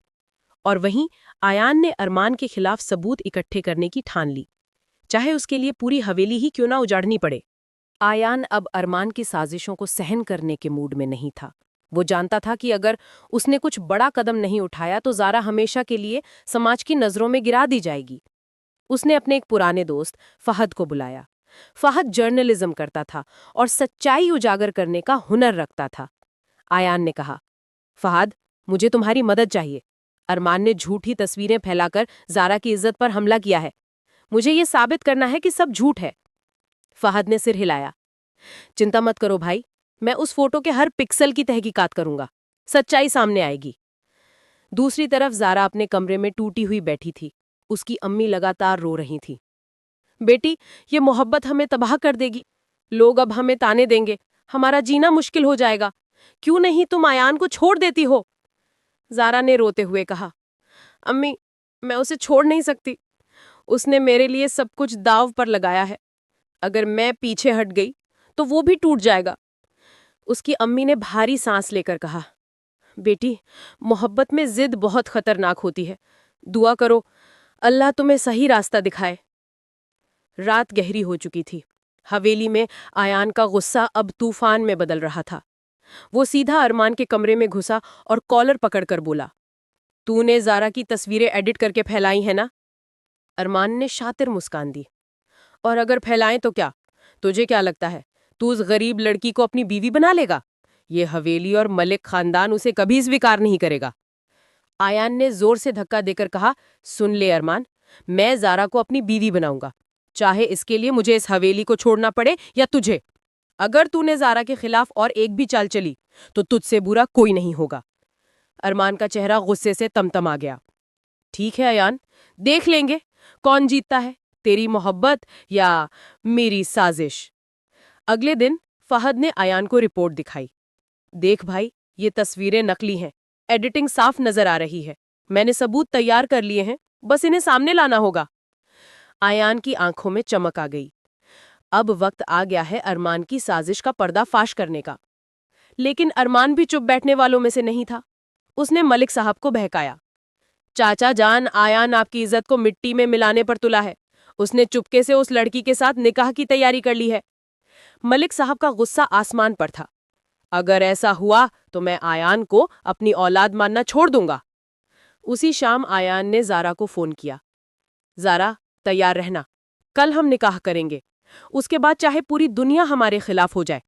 और वहीं आयान ने अरमान के खिलाफ सबूत इकट्ठे करने की ठान ली, चाहे उसके लिए पूरी हवेली ही क्यों ना उजाड़नी पड़े। आयान अब अरमान की साजिशों को सहन करने के मूड में नहीं था। वो जानता था कि अगर उसने कुछ बड़ा कदम नहीं उठाया तो ज़ारा हमेशा के लिए समाज की नज़रों में गिरा दी जाएगी। उसने अपने एक पुराने दोस्त फहद को बुलाया। फहद जर्नलिज्म करता था और सच्चाई उजागर करने का हुनर रखता था। आयान ने कहा, फहद, मुझे तुम्हारी मदद चाहिए। अरमान ने झूठी तस्वीरें फैलाकर ज़ारा की इज्जत पर हमला किया है। मुझे ये साबित करना है कि सब झूठ है। फहद ने सिर हिलाया। चिंता मत करो भाई, मैं उस फोटो के हर पिक्सल की तहकीकात करूंगा, सच्चाई सामने आएगी। दूसरी तरफ ज़ारा अपने कमरे में टूटी हुई बैठी थी। उसकी अम्मी लगातार रो रही थी। बेटी, ये मोहब्बत हमें तबाह कर देगी। लोग अब हमें ताने देंगे, हमारा जीना मुश्किल हो जाएगा। क्यों नहीं तुम आयान को छोड़ देती हो? ज़ारा ने रोते हुए कहा, अम्मी, मैं उसे छोड़ नहीं सकती। उसने मेरे लिए सब कुछ दांव पर लगाया है। अगर मैं पीछे हट गई तो वो भी टूट जाएगा। उसकी अम्मी ने भारी सांस लेकर कहा, बेटी, मोहब्बत में जिद बहुत खतरनाक होती है। दुआ करो, अल्लाह तुम्हें सही रास्ता दिखाए। रात गहरी हो चुकी थी। हवेली में आयान का गुस्सा अब तूफान में बदल रहा था। वो सीधा अरमान के कमरे में घुसा और कॉलर पकड़कर बोला, तूने ज़ारा की तस्वीरें एडिट करके फैलाई है ना? अरमान ने शातिर मुस्कान दी। और अगर फैलाएं तो क्या? तुझे क्या लगता है तू उस गरीब लड़की को अपनी बीवी बना लेगा? ये हवेली और मलिक खानदान उसे कभी स्वीकार नहीं करेगा। आयान ने जोर से धक्का देकर कहा, सुन ले अरमान, मैं ज़ारा को अपनी बीवी बनाऊंगा, चाहे इसके लिए मुझे इस हवेली को छोड़ना पड़े या तुझे। अगर तूने ज़ारा के खिलाफ और एक भी चाल चली तो तुझसे बुरा कोई नहीं होगा। अरमान का चेहरा गुस्से से तमतमा गया। ठीक है अयान, देख लेंगे कौन जीतता है, तेरी मोहब्बत या मेरी साजिश। अगले दिन फहद ने अयान को रिपोर्ट दिखाई। देख भाई, ये तस्वीरें नकली हैं, एडिटिंग साफ नजर आ रही है। मैंने सबूत तैयार कर लिए हैं, बस इन्हें सामने लाना होगा। आयान की आंखों में चमक आ गई। अब वक्त आ गया है अरमान की साजिश का पर्दाफाश करने का। लेकिन अरमान भी चुप बैठने वालों में से नहीं था। उसने मलिक साहब को बहकाया। चाचा जान, आयान आपकी इज्जत को मिट्टी में मिलाने पर तुला है। उसने चुपके से उस लड़की के साथ निकाह की तैयारी कर ली है। मलिक साहब का गुस्सा आसमान पर था। अगर ऐसा हुआ तो मैं आयान को अपनी औलाद मानना छोड़ दूंगा। उसी शाम आयान ने ज़ारा को फोन किया। ज़ारा, तैयार रहना, कल हम निकाह करेंगे। उसके बाद चाहे पूरी दुनिया हमारे खिलाफ हो जाए,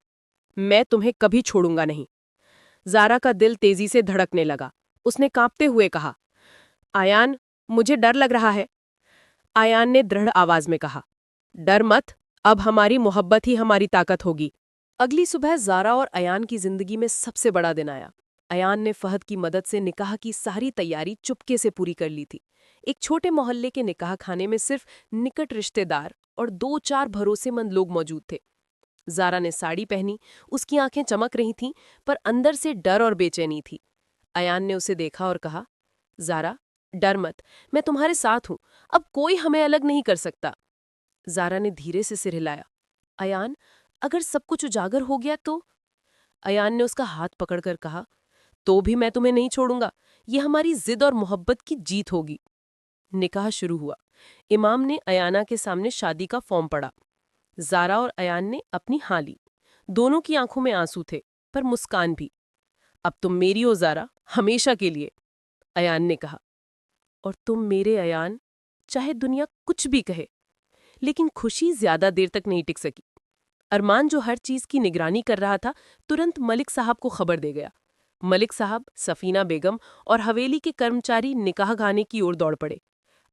मैं तुम्हें कभी छोड़ूंगा नहीं। ज़ारा का दिल तेजी से धड़कने लगा। उसने कांपते हुए कहा, आयान, मुझे डर लग रहा है। आयान ने दृढ़ आवाज में कहा, डर मत, अब हमारी मोहब्बत ही हमारी ताकत होगी। अगली सुबह ज़ारा और अयान की जिंदगी में सबसे बड़ा दिन आया। अयान ने फहद की मदद से निकाह की सारी तैयारी चुपके से पूरी कर ली थी। एक छोटे मोहल्ले के निकाह खाने में सिर्फ निकट रिश्तेदार और 2-4 भरोसेमंद लोग मौजूद थे। ज़ारा ने साड़ी पहनी, उसकी आंखें चमक रही थीं, पर अंदर से डर और बेचैनी थी। अयान ने उसे देखा और कहा, ज़ारा, डर मत, मैं तुम्हारे साथ हूं, अब कोई हमें अलग नहीं कर सकता। ज़ारा ने धीरे से सिर हिलाया। अयान, अगर सब कुछ उजागर हो गया तो? अयान ने उसका हाथ पकड़कर कहा, तो भी मैं तुम्हें नहीं छोड़ूंगा। ये हमारी जिद और मोहब्बत की जीत होगी। निकाह शुरू हुआ। इमाम ने अयाना के सामने शादी का फॉर्म पढ़ा। ज़ारा और अयान ने अपनी हाँ ली। दोनों की आंखों में आंसू थे, पर मुस्कान भी। अब तुम मेरी हो ज़ारा, हमेशा के लिए, अयान ने कहा। और तुम मेरे, अयान, चाहे दुनिया कुछ भी कहे। लेकिन खुशी ज्यादा देर तक नहीं टिक सकी। अरमान, जो हर चीज की निगरानी कर रहा था, तुरंत मलिक साहब को खबर दे गया। मलिक साहब, सफीना बेगम और हवेली के कर्मचारी निकाह खाने की ओर दौड़ पड़े।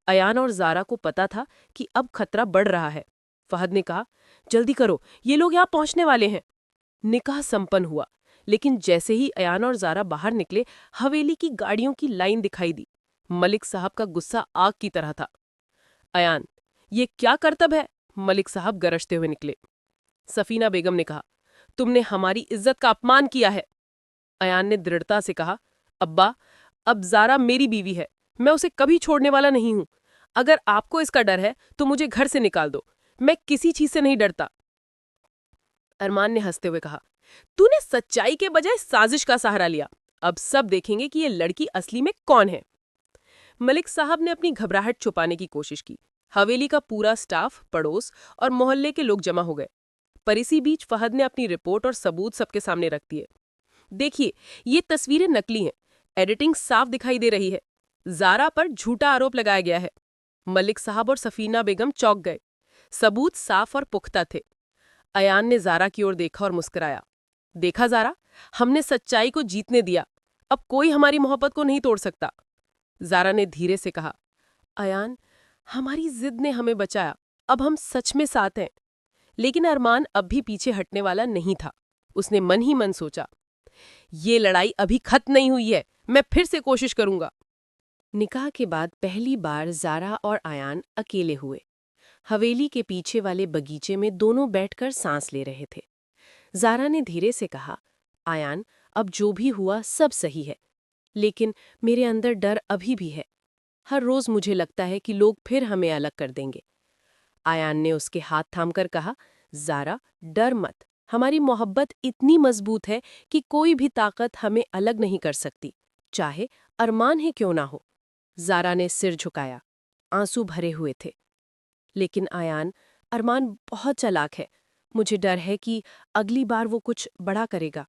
अयान और ज़ारा को पता था कि अब खतरा बढ़ रहा है। फहद ने कहा, जल्दी करो, ये लोग यहाँ पहुंचने वाले हैं। निकाह संपन्न हुआ, लेकिन जैसे ही अयान और ज़ारा बाहर निकले, हवेली की गाड़ियों की लाइन दिखाई दी। मलिक साहब का गुस्सा आग की तरह था। अयान, ये क्या करतब है? मलिक साहब गरजते हुए निकले। सफीना बेगम ने कहा, तुमने हमारी इज्जत का अपमान किया है। अयान ने दृढ़ता से कहा, अब्बा, अब ज़ारा मेरी बीवी है, मैं उसे कभी छोड़ने वाला नहीं हूं। अगर आपको इसका डर है तो मुझे घर से निकाल दो, मैं किसी चीज से नहीं डरता। अरमान ने हंसते हुए कहा, तूने सच्चाई के बजाय साजिश का सहारा लिया। अब सब देखेंगे कि ये लड़की असली में कौन है। मलिक साहब ने अपनी घबराहट छुपाने की कोशिश की। हवेली का पूरा स्टाफ, पड़ोस और मोहल्ले के लोग जमा हो गए। पर इसी बीच फहद ने अपनी रिपोर्ट और सबूत सबके सामने रख दिए। देखिए, ये तस्वीरें नकली हैं, एडिटिंग साफ दिखाई दे रही है। ज़ारा पर झूठा आरोप लगाया गया है। मलिक साहब और सफीना बेगम चौंक गए। सबूत साफ और पुख्ता थे। अयान ने ज़ारा की ओर देखा और मुस्कुराया। देखा ज़ारा, हमने सच्चाई को जीतने दिया। अब कोई हमारी मोहब्बत को नहीं तोड़ सकता। ज़ारा ने धीरे से कहा, अयान, हमारी जिद ने हमें बचाया, अब हम सच में साथ हैं। लेकिन अरमान अब भी पीछे हटने वाला नहीं था। उसने मन ही मन सोचा, ये लड़ाई अभी खत्म नहीं हुई है, मैं फिर से कोशिश करूंगा। निकाह के बाद पहली बार ज़ारा और अयान अकेले हुए। हवेली के पीछे वाले बगीचे में दोनों बैठकर सांस ले रहे थे। ज़ारा ने धीरे से कहा, आयान, अब जो भी हुआ सब सही है, लेकिन मेरे अंदर डर अभी भी है। हर रोज मुझे लगता है कि लोग फिर हमें अलग कर देंगे। आयान ने उसके हाथ थामकर कहा, ज़ारा, डर मत, हमारी मोहब्बत इतनी मजबूत है कि कोई भी ताकत हमें अलग नहीं कर सकती, चाहे अरमान ही क्यों ना हो। ज़ारा ने सिर झुकाया, आंसू भरे हुए थे। लेकिन आयान, अरमान बहुत चालाक है, मुझे डर है कि अगली बार वो कुछ बड़ा करेगा।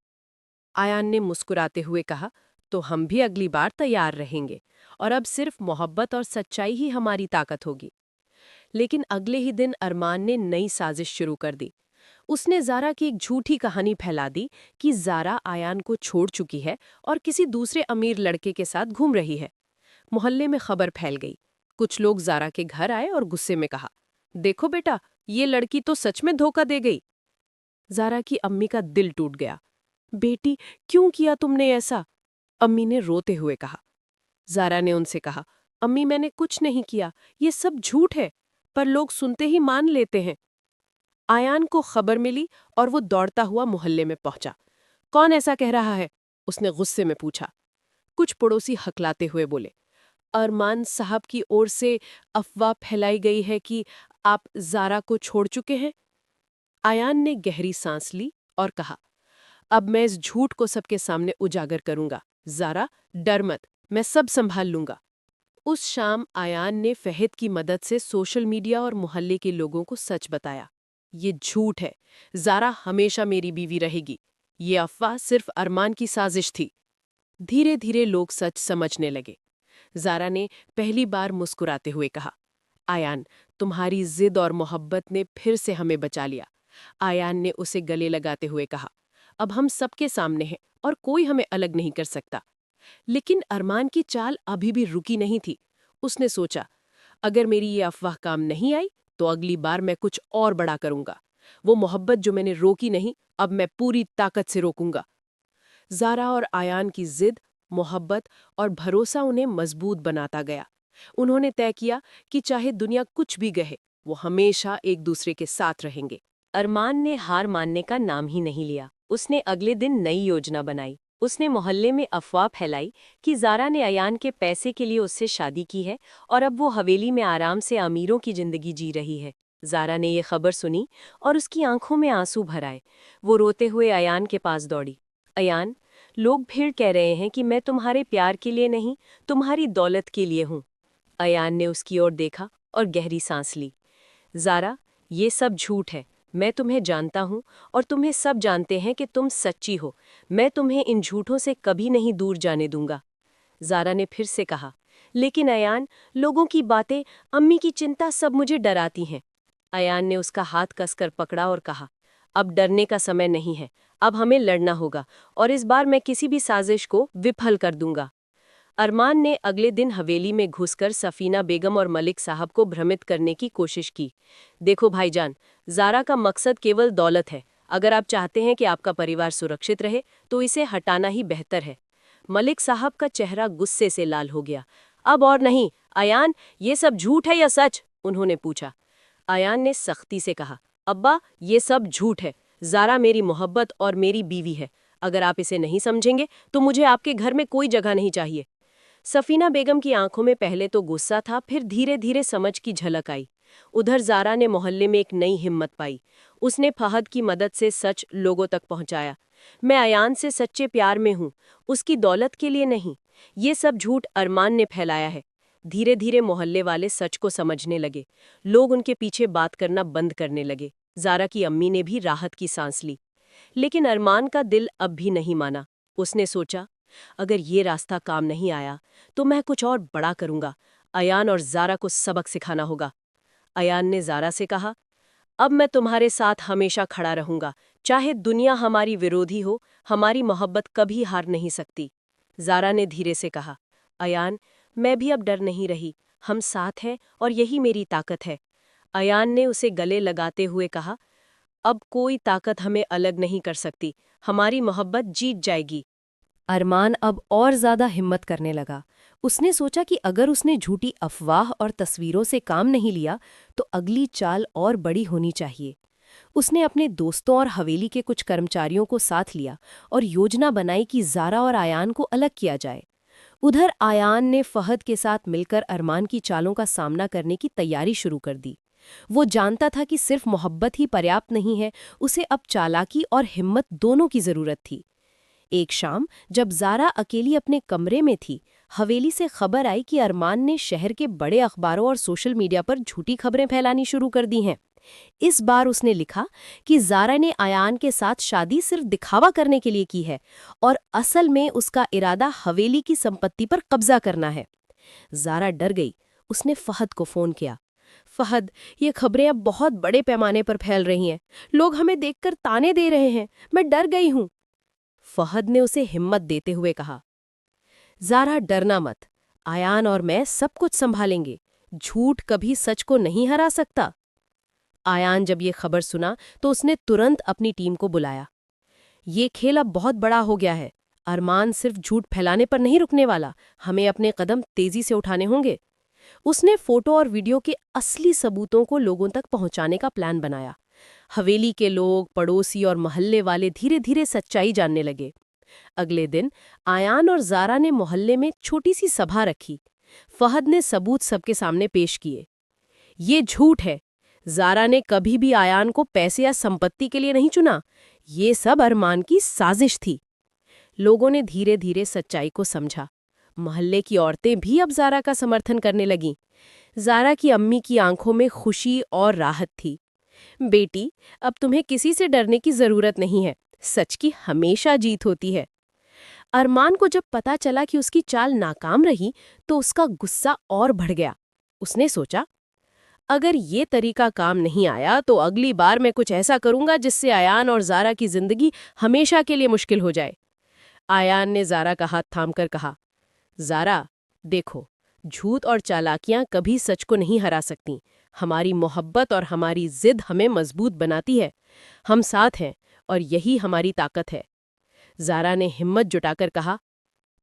आयान ने मुस्कुराते हुए कहा, तो हम भी अगली बार तैयार रहेंगे, और अब सिर्फ मोहब्बत और सच्चाई ही हमारी ताकत होगी। लेकिन अगले ही दिन अरमान ने नई साजिश शुरू कर दी। उसने ज़ारा की एक झूठी कहानी फैला दी कि ज़ारा आयान को छोड़ चुकी है और किसी दूसरे अमीर लड़के के साथ घूम रही है। मोहल्ले में खबर फैल गई। कुछ लोग ज़ारा के घर आए और गुस्से में कहा, देखो बेटा, ये लड़की तो सच में धोखा दे गई। ज़ारा की अम्मी का दिल टूट गया। बेटी, क्यों किया तुमने ऐसा? अम्मी ने रोते हुए कहा। ज़ारा ने उनसे कहा, अम्मी, मैंने कुछ नहीं किया, ये सब झूठ है, पर लोग सुनते ही मान लेते हैं। आयान को खबर मिली और वो दौड़ता हुआ मोहल्ले में पहुंचा। कौन ऐसा कह रहा है? उसने गुस्से में पूछा। कुछ पड़ोसी हकलाते हुए बोले, अरमान साहब की ओर से अफवाह फैलाई गई है कि आप ज़ारा को छोड़ चुके हैं। आयान ने गहरी सांस ली और कहा, अब मैं इस झूठ को सबके सामने उजागर करूंगा। ज़ारा, डर मत, मैं सब संभाल लूंगा। उस शाम आयान ने फहद की मदद से सोशल मीडिया और मोहल्ले के लोगों को सच बताया। ये झूठ है, ज़ारा हमेशा मेरी बीवी रहेगी। ये अफवाह सिर्फ अरमान की साजिश थी। धीरे धीरे लोग सच समझने लगे। ज़ारा ने पहली बार मुस्कुराते हुए कहा, आयान, तुम्हारी जिद और मोहब्बत ने फिर से हमें बचा लिया। आयान ने उसे गले लगाते हुए कहा, अब हम सबके सामने हैं और कोई हमें अलग नहीं कर सकता। लेकिन अरमान की चाल अभी भी रुकी नहीं थी। उसने सोचा, अगर मेरी ये अफवाह काम नहीं आई तो अगली बार मैं कुछ और बड़ा करूंगा। वो मोहब्बत जो मैंने रोकी नहीं, अब मैं पूरी ताकत से रोकूंगा। ज़ारा और आयान की जिद, मोहब्बत और भरोसा उन्हें मजबूत बनाता गया। उन्होंने तय किया कि चाहे दुनिया कुछ भी कहे, वो हमेशा एक दूसरे के साथ रहेंगे। अरमान ने हार मानने का नाम ही नहीं लिया। उसने अगले दिन नई योजना बनाई। उसने मोहल्ले में अफवाह फैलाई कि ज़ारा ने अयान के पैसे के लिए उससे शादी की है और अब वो हवेली में आराम से अमीरों की जिंदगी जी रही है। ज़ारा ने ये खबर सुनी और उसकी आंखों में आंसू भर आए। वो रोते हुए अयान के पास दौड़ी। अयान, लोग फिर कह रहे हैं कि मैं तुम्हारे प्यार के लिए नहीं, तुम्हारी दौलत के लिए हूँ। अयान ने उसकी ओर देखा और गहरी सांस ली। ज़ारा, ये सब झूठ है। मैं तुम्हें जानता हूँ और तुम्हें सब जानते हैं कि तुम सच्ची हो। मैं तुम्हें इन झूठों से कभी नहीं दूर जाने दूंगा। ज़ारा ने फिर से कहा, लेकिन अयान, लोगों की बातें, अम्मी की चिंता सब मुझे डराती हैं। अयान ने उसका हाथ कसकर पकड़ा और कहा, अब डरने का समय नहीं है। अब हमें लड़ना होगा और इस बार मैं किसी भी साजिश को विफल कर दूंगा। अरमान ने अगले दिन हवेली में घुसकर सफीना बेगम और मलिक साहब को भ्रमित करने की कोशिश की। देखो भाईजान, ज़ारा का मकसद केवल दौलत है। अगर आप चाहते हैं कि आपका परिवार सुरक्षित रहे तो इसे हटाना ही बेहतर है। मलिक साहब का चेहरा गुस्से से लाल हो गया। अब और नहीं, अयान, ये सब झूठ है या सच? उन्होंने पूछा। अयान ने सख्ती से कहा, अब्बा, ये सब झूठ है। ज़ारा मेरी मोहब्बत और मेरी बीवी है। अगर आप इसे नहीं समझेंगे तो मुझे आपके घर में कोई जगह नहीं चाहिए। सफीना बेगम की आंखों में पहले तो गुस्सा था, फिर धीरे धीरे समझ की झलक आई। उधर ज़ारा ने मोहल्ले में एक नई हिम्मत पाई। उसने फहद की मदद से सच लोगों तक पहुंचाया। मैं अयान से सच्चे प्यार में हूं, उसकी दौलत के लिए नहीं। ये सब झूठ अरमान ने फैलाया है। धीरे धीरे मोहल्ले वाले सच को समझने लगे। लोग उनके पीछे बात करना बंद करने लगे। ज़ारा की अम्मी ने भी राहत की सांस ली। लेकिन अरमान का दिल अब भी नहीं माना। उसने सोचा, अगर ये रास्ता काम नहीं आया तो मैं कुछ और बड़ा करूंगा। अयान और ज़ारा को सबक सिखाना होगा। अयान ने ज़ारा से कहा, अब मैं तुम्हारे साथ हमेशा खड़ा रहूंगा। चाहे दुनिया हमारी विरोधी हो, हमारी मोहब्बत कभी हार नहीं सकती। ज़ारा ने धीरे से कहा, अयान, मैं भी अब डर नहीं रही। हम साथ हैं और यही मेरी ताकत है। अयान ने उसे गले लगाते हुए कहा, अब कोई ताकत हमें अलग नहीं कर सकती। हमारी मोहब्बत जीत जाएगी। अरमान अब और ज्यादा हिम्मत करने लगा। उसने सोचा कि अगर उसने झूठी अफवाह और तस्वीरों से काम नहीं लिया तो अगली चाल और बड़ी होनी चाहिए। उसने अपने दोस्तों और हवेली के कुछ कर्मचारियों को साथ लिया और योजना बनाई कि ज़ारा और आयान को अलग किया जाए। उधर आयान ने फहद के साथ मिलकर अरमान की चालों का सामना करने की तैयारी शुरू कर दी। वो जानता था कि सिर्फ मोहब्बत ही पर्याप्त नहीं है, उसे अब चालाकी और हिम्मत दोनों की जरूरत थी। एक शाम जब ज़ारा अकेली अपने कमरे में थी, हवेली से खबर आई कि अरमान ने शहर के बड़े अखबारों और सोशल मीडिया पर झूठी खबरें फैलानी शुरू कर दी हैं। इस बार उसने लिखा कि ज़ारा ने आयान के साथ शादी सिर्फ दिखावा करने के लिए की है और असल में उसका इरादा हवेली की संपत्ति पर कब्जा करना है। ज़ारा डर गई। उसने फहद को फ़ोन किया। फहद, ये खबरें अब बहुत बड़े पैमाने पर फैल रही हैं। लोग हमें देखकर ताने दे रहे हैं। मैं डर गई हूँ। फहद ने उसे हिम्मत देते हुए कहा, ज़ारा, डरना मत। आयान और मैं सब कुछ संभालेंगे। झूठ कभी सच को नहीं हरा सकता। आयान जब ये खबर सुना तो उसने तुरंत अपनी टीम को बुलाया। ये खेल अब बहुत बड़ा हो गया है। अरमान सिर्फ झूठ फैलाने पर नहीं रुकने वाला। हमें अपने कदम तेजी से उठाने होंगे। उसने फोटो और वीडियो के असली सबूतों को लोगों तक पहुंचाने का प्लान बनाया। हवेली के लोग, पड़ोसी और मोहल्ले वाले धीरे धीरे सच्चाई जानने लगे। अगले दिन आयान और ज़ारा ने मोहल्ले में छोटी सी सभा रखी। फहद ने सबूत सबके सामने पेश किए। ये झूठ है। ज़ारा ने कभी भी आयान को पैसे या संपत्ति के लिए नहीं चुना। ये सब अरमान की साजिश थी। लोगों ने धीरे धीरे सच्चाई को समझा। मोहल्ले की औरतें भी अब ज़ारा का समर्थन करने लगीं। ज़ारा की अम्मी की आंखों में खुशी और राहत थी। बेटी, अब तुम्हें किसी से डरने की जरूरत नहीं है। सच की हमेशा जीत होती है। अरमान को जब पता चला कि उसकी चाल नाकाम रही तो उसका गुस्सा और बढ़ गया। उसने सोचा, अगर ये तरीका काम नहीं आया तो अगली बार मैं कुछ ऐसा करूंगा जिससे आयान और ज़ारा की जिंदगी हमेशा के लिए मुश्किल हो जाए। आयान ने ज़ारा का हाथ थामकर कहा, ज़ारा, देखो, झूठ और चालाकियां कभी सच को नहीं हरा सकती। हमारी मोहब्बत और हमारी जिद हमें मजबूत बनाती है। हम साथ हैं और यही हमारी ताकत है। ज़ारा ने हिम्मत जुटाकर कहा,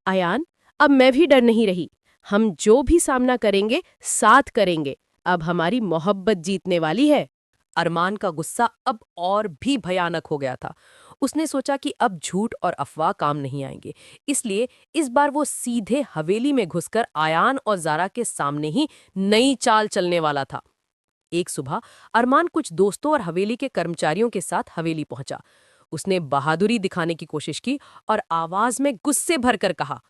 आयान, अब मैं भी डर नहीं रही। हम जो भी सामना करेंगे साथ करेंगे। अब हमारी मोहब्बत जीतने वाली है। अरमान का गुस्सा अब और भी भयानक हो गया था। उसने सोचा कि अब झूठ और अफवाह काम नहीं आएंगे, इसलिए इस बार वो सीधे हवेली में घुसकर आयान और ज़ारा के सामने ही नई चाल चलने वाला था। एक सुबह अरमान कुछ दोस्तों और हवेली के कर्मचारियों के साथ हवेली पहुंचा। उसने बहादुरी दिखाने की कोशिश की और आवाज में गुस्से भरकर कहा,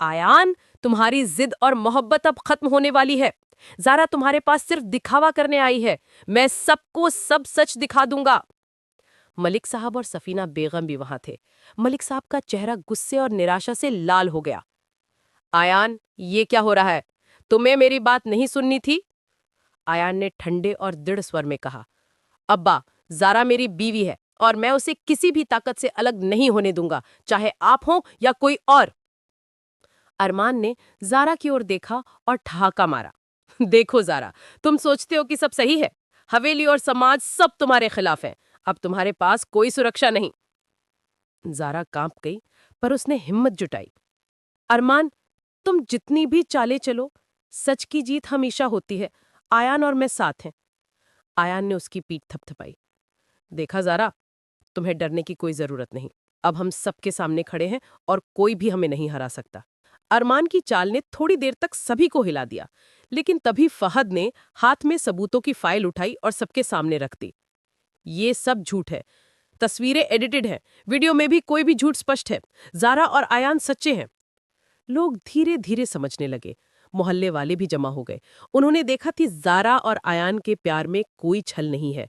आयान, तुम्हारी जिद और मोहब्बत अब खत्म होने वाली है। ज़ारा तुम्हारे पास सिर्फ दिखावा करने आई है। मैं सबको सब सच दिखा दूंगा। मलिक साहब और सफीना बेगम भी वहां थे। मलिक साहब का चेहरा गुस्से और निराशा से लाल हो गया। आयान, ये क्या हो रहा है? तुम्हें मेरी बात नहीं सुननी थी? आयान ने ठंडे और दृढ़ स्वर में कहा, अब्बा, ज़ारा मेरी बीवी है और मैं उसे किसी भी ताकत से अलग नहीं होने दूंगा, चाहे आप हों या कोई और। अरमान ने ज़ारा की ओर देखा और ठहाका मारा। देखो ज़ारा, तुम सोचते हो कि सब सही है। हवेली और समाज सब तुम्हारे खिलाफ है। अब तुम्हारे पास कोई सुरक्षा नहीं। ज़ारा कांप गई, पर उसने हिम्मत जुटाई। अरमान, तुम जितनी भी चालें चलो, सच की जीत हमेशा होती है। आयान और मैं साथ हैं। आयान ने उसकी पीठ थपथपाई। देखा ज़ारा, तुम्हें डरने की कोई जरूरत नहीं। अब हम सबके सामने खड़े हैं और कोई भी हमें नहीं हरा सकता। अरमान की चाल ने थोड़ी देर तक सभी को हिला दिया, लेकिन तभी फहद ने हाथ में सबूतों की फाइल उठाई और सबके सामने रख दी। ये सब झूठ है। तस्वीरें एडिटेड हैं। वीडियो में भी कोई भी झूठ स्पष्ट है। ज़ारा और आयान सच्चे हैं। लोग धीरे धीरे समझने लगे। मोहल्ले वाले भी जमा हो गए। उन्होंने देखा कि ज़ारा और आयान के प्यार में कोई छल नहीं है।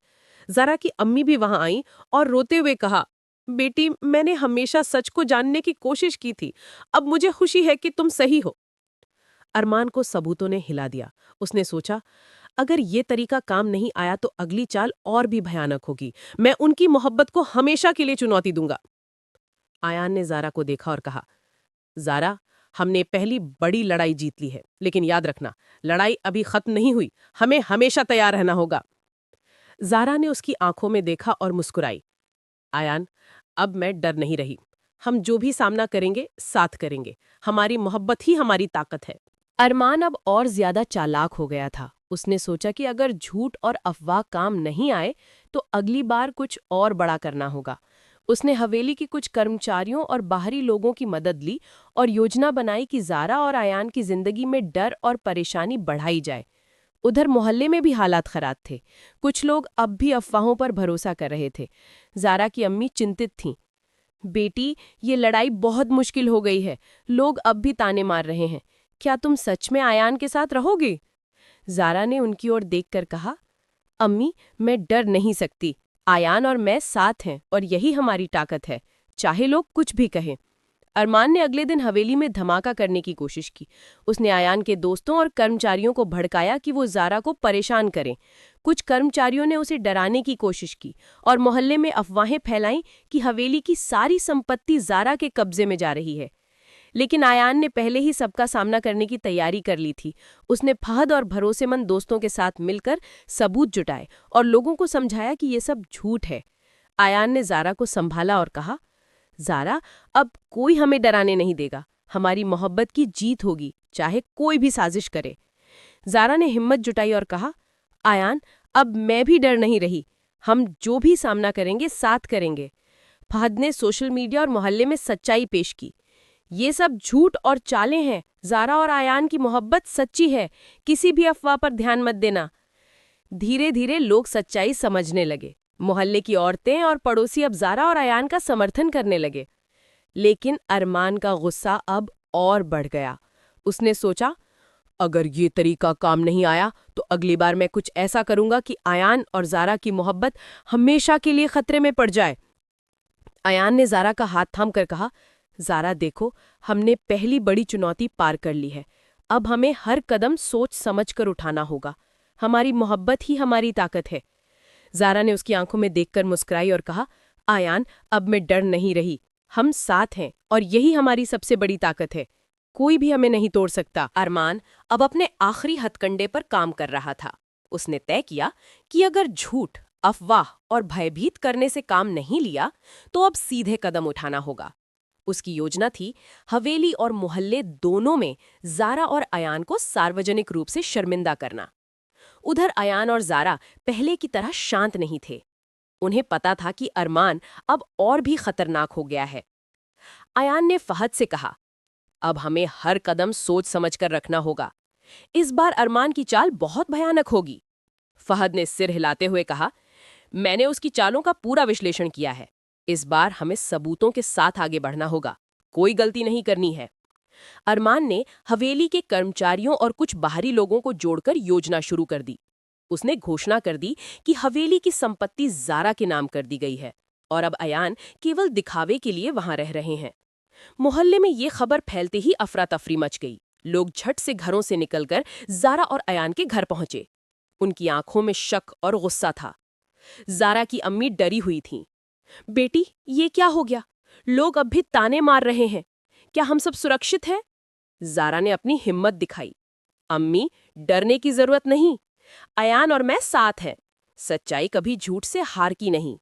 ज़ारा की अम्मी भी वहां आई और रोते हुए कहा, बेटी, मैंने हमेशा सच को जानने की कोशिश की थी। अब मुझे खुशी है कि तुम सही हो। अरमान को सबूतों ने हिला दिया। उसने सोचा, अगर ये तरीका काम नहीं आया तो अगली चाल और भी भयानक होगी। मैं उनकी मोहब्बत को हमेशा के लिए चुनौती दूंगा। आयान ने ज़ारा को देखा और कहा, ज़ारा, हमने पहली बड़ी लड़ाई जीत ली है, लेकिन याद रखना, लड़ाई अभी खत्म नहीं हुई। हमें हमेशा तैयार रहना होगा। ज़ारा ने उसकी आंखों में देखा और मुस्कुराई। आयान, अब मैं डर नहीं रही। हम जो भी सामना करेंगे साथ करेंगे। हमारी मोहब्बत ही हमारी ताकत है। अरमान अब और ज्यादा चालाक हो गया था। उसने सोचा कि अगर झूठ और अफवाह काम नहीं आए तो अगली बार कुछ और बड़ा करना होगा। उसने हवेली के कुछ कर्मचारियों और बाहरी लोगों की मदद ली और योजना बनाई कि ज़ारा और आयान की जिंदगी में डर और परेशानी बढ़ाई जाए। उधर मोहल्ले में भी हालात खराब थे। कुछ लोग अब भी अफवाहों पर भरोसा कर रहे थे। ज़ारा की अम्मी चिंतित थीं। बेटी, ये लड़ाई बहुत मुश्किल हो गई है। लोग अब भी ताने मार रहे हैं। क्या तुम सच में आयान के साथ रहोगे? ज़ारा ने उनकी ओर देखकर कहा, अम्मी, मैं डर नहीं सकती। आयान और मैं साथ हैं और यही हमारी ताकत है, चाहे लोग कुछ भी कहें। अरमान ने अगले दिन हवेली में धमाका करने की कोशिश की। उसने आयान के दोस्तों और कर्मचारियों को भड़काया कि वो ज़ारा को परेशान करें। कुछ कर्मचारियों ने उसे डराने की कोशिश की और मोहल्ले में अफवाहें फैलाईं कि हवेली की सारी संपत्ति ज़ारा के कब्जे में जा रही है। लेकिन आयान ने पहले ही सबका सामना करने की तैयारी कर ली थी। उसने फहद और भरोसेमंद दोस्तों के साथ मिलकर सबूत जुटाए और लोगों को समझाया कि ये सब झूठ है। आयान ने ज़ारा को संभाला और कहा, ज़ारा, अब कोई हमें डराने नहीं देगा। हमारी मोहब्बत की जीत होगी, चाहे कोई भी साजिश करे। ज़ारा ने हिम्मत जुटाई और कहा, आयान, अब मैं भी डर नहीं रही। हम जो भी सामना करेंगे साथ करेंगे। फहद ने सोशल मीडिया और मोहल्ले में सच्चाई पेश की। ये सब झूठ और चालें हैं। ज़ारा और आयान की मोहब्बत सच्ची है। किसी भी अफवाह पर ध्यान मत देना। धीरे धीरे लोग सच्चाई समझने लगे। मोहल्ले की औरतें और पड़ोसी अब ज़ारा और अयान का समर्थन करने लगे। लेकिन अरमान का गुस्सा अब और बढ़ गया। उसने सोचा, अगर ये तरीका काम नहीं आया तो अगली बार मैं कुछ ऐसा करूंगा कि अयान और ज़ारा की मोहब्बत हमेशा के लिए खतरे में पड़ जाए। अयान ने ज़ारा का हाथ थाम कर कहा, ज़ारा देखो, हमने पहली बड़ी चुनौती पार कर ली है। अब हमें हर कदम सोच समझ कर उठाना होगा। हमारी मोहब्बत ही हमारी ताकत है। ज़ारा ने उसकी आंखों में देखकर मुस्कुराई और कहा, अयान, अब मैं डर नहीं रही। हम साथ हैं और यही हमारी सबसे बड़ी ताकत है। कोई भी हमें नहीं तोड़ सकता। अरमान अब अपने आखिरी हथकंडे पर काम कर रहा था। उसने तय किया कि अगर झूठ, अफवाह और भयभीत करने से काम नहीं लिया तो अब सीधे कदम उठाना होगा। उसकी योजना थी हवेली और मोहल्ले दोनों में ज़ारा और अयान को सार्वजनिक रूप से शर्मिंदा करना। उधर अयान और ज़ारा पहले की तरह शांत नहीं थे। उन्हें पता था कि अरमान अब और भी खतरनाक हो गया है। अयान ने फहद से कहा, अब हमें हर कदम सोच समझकर रखना होगा। इस बार अरमान की चाल बहुत भयानक होगी। फहद ने सिर हिलाते हुए कहा, मैंने उसकी चालों का पूरा विश्लेषण किया है। इस बार हमें सबूतों के साथ आगे बढ़ना होगा। कोई गलती नहीं करनी है। अरमान ने हवेली के कर्मचारियों और कुछ बाहरी लोगों को जोड़कर योजना शुरू कर दी। उसने घोषणा कर दी कि हवेली की संपत्ति ज़ारा के नाम कर दी गई है और अब अयान केवल दिखावे के लिए वहां रह रहे हैं। मोहल्ले में ये खबर फैलते ही अफरा तफरी मच गई। लोग झट से घरों से निकलकर ज़ारा और अयान के घर पहुंचे। उनकी आंखों में शक और गुस्सा था। ज़ारा की अम्मी डरी हुई थीं। बेटी, ये क्या हो गया? लोग अब भी ताने मार रहे हैं। क्या हम सब सुरक्षित हैं? ज़ारा ने अपनी हिम्मत दिखाई। अम्मी, डरने की जरूरत नहीं। अयान और मैं साथ हैं। सच्चाई कभी झूठ से हार की नहीं।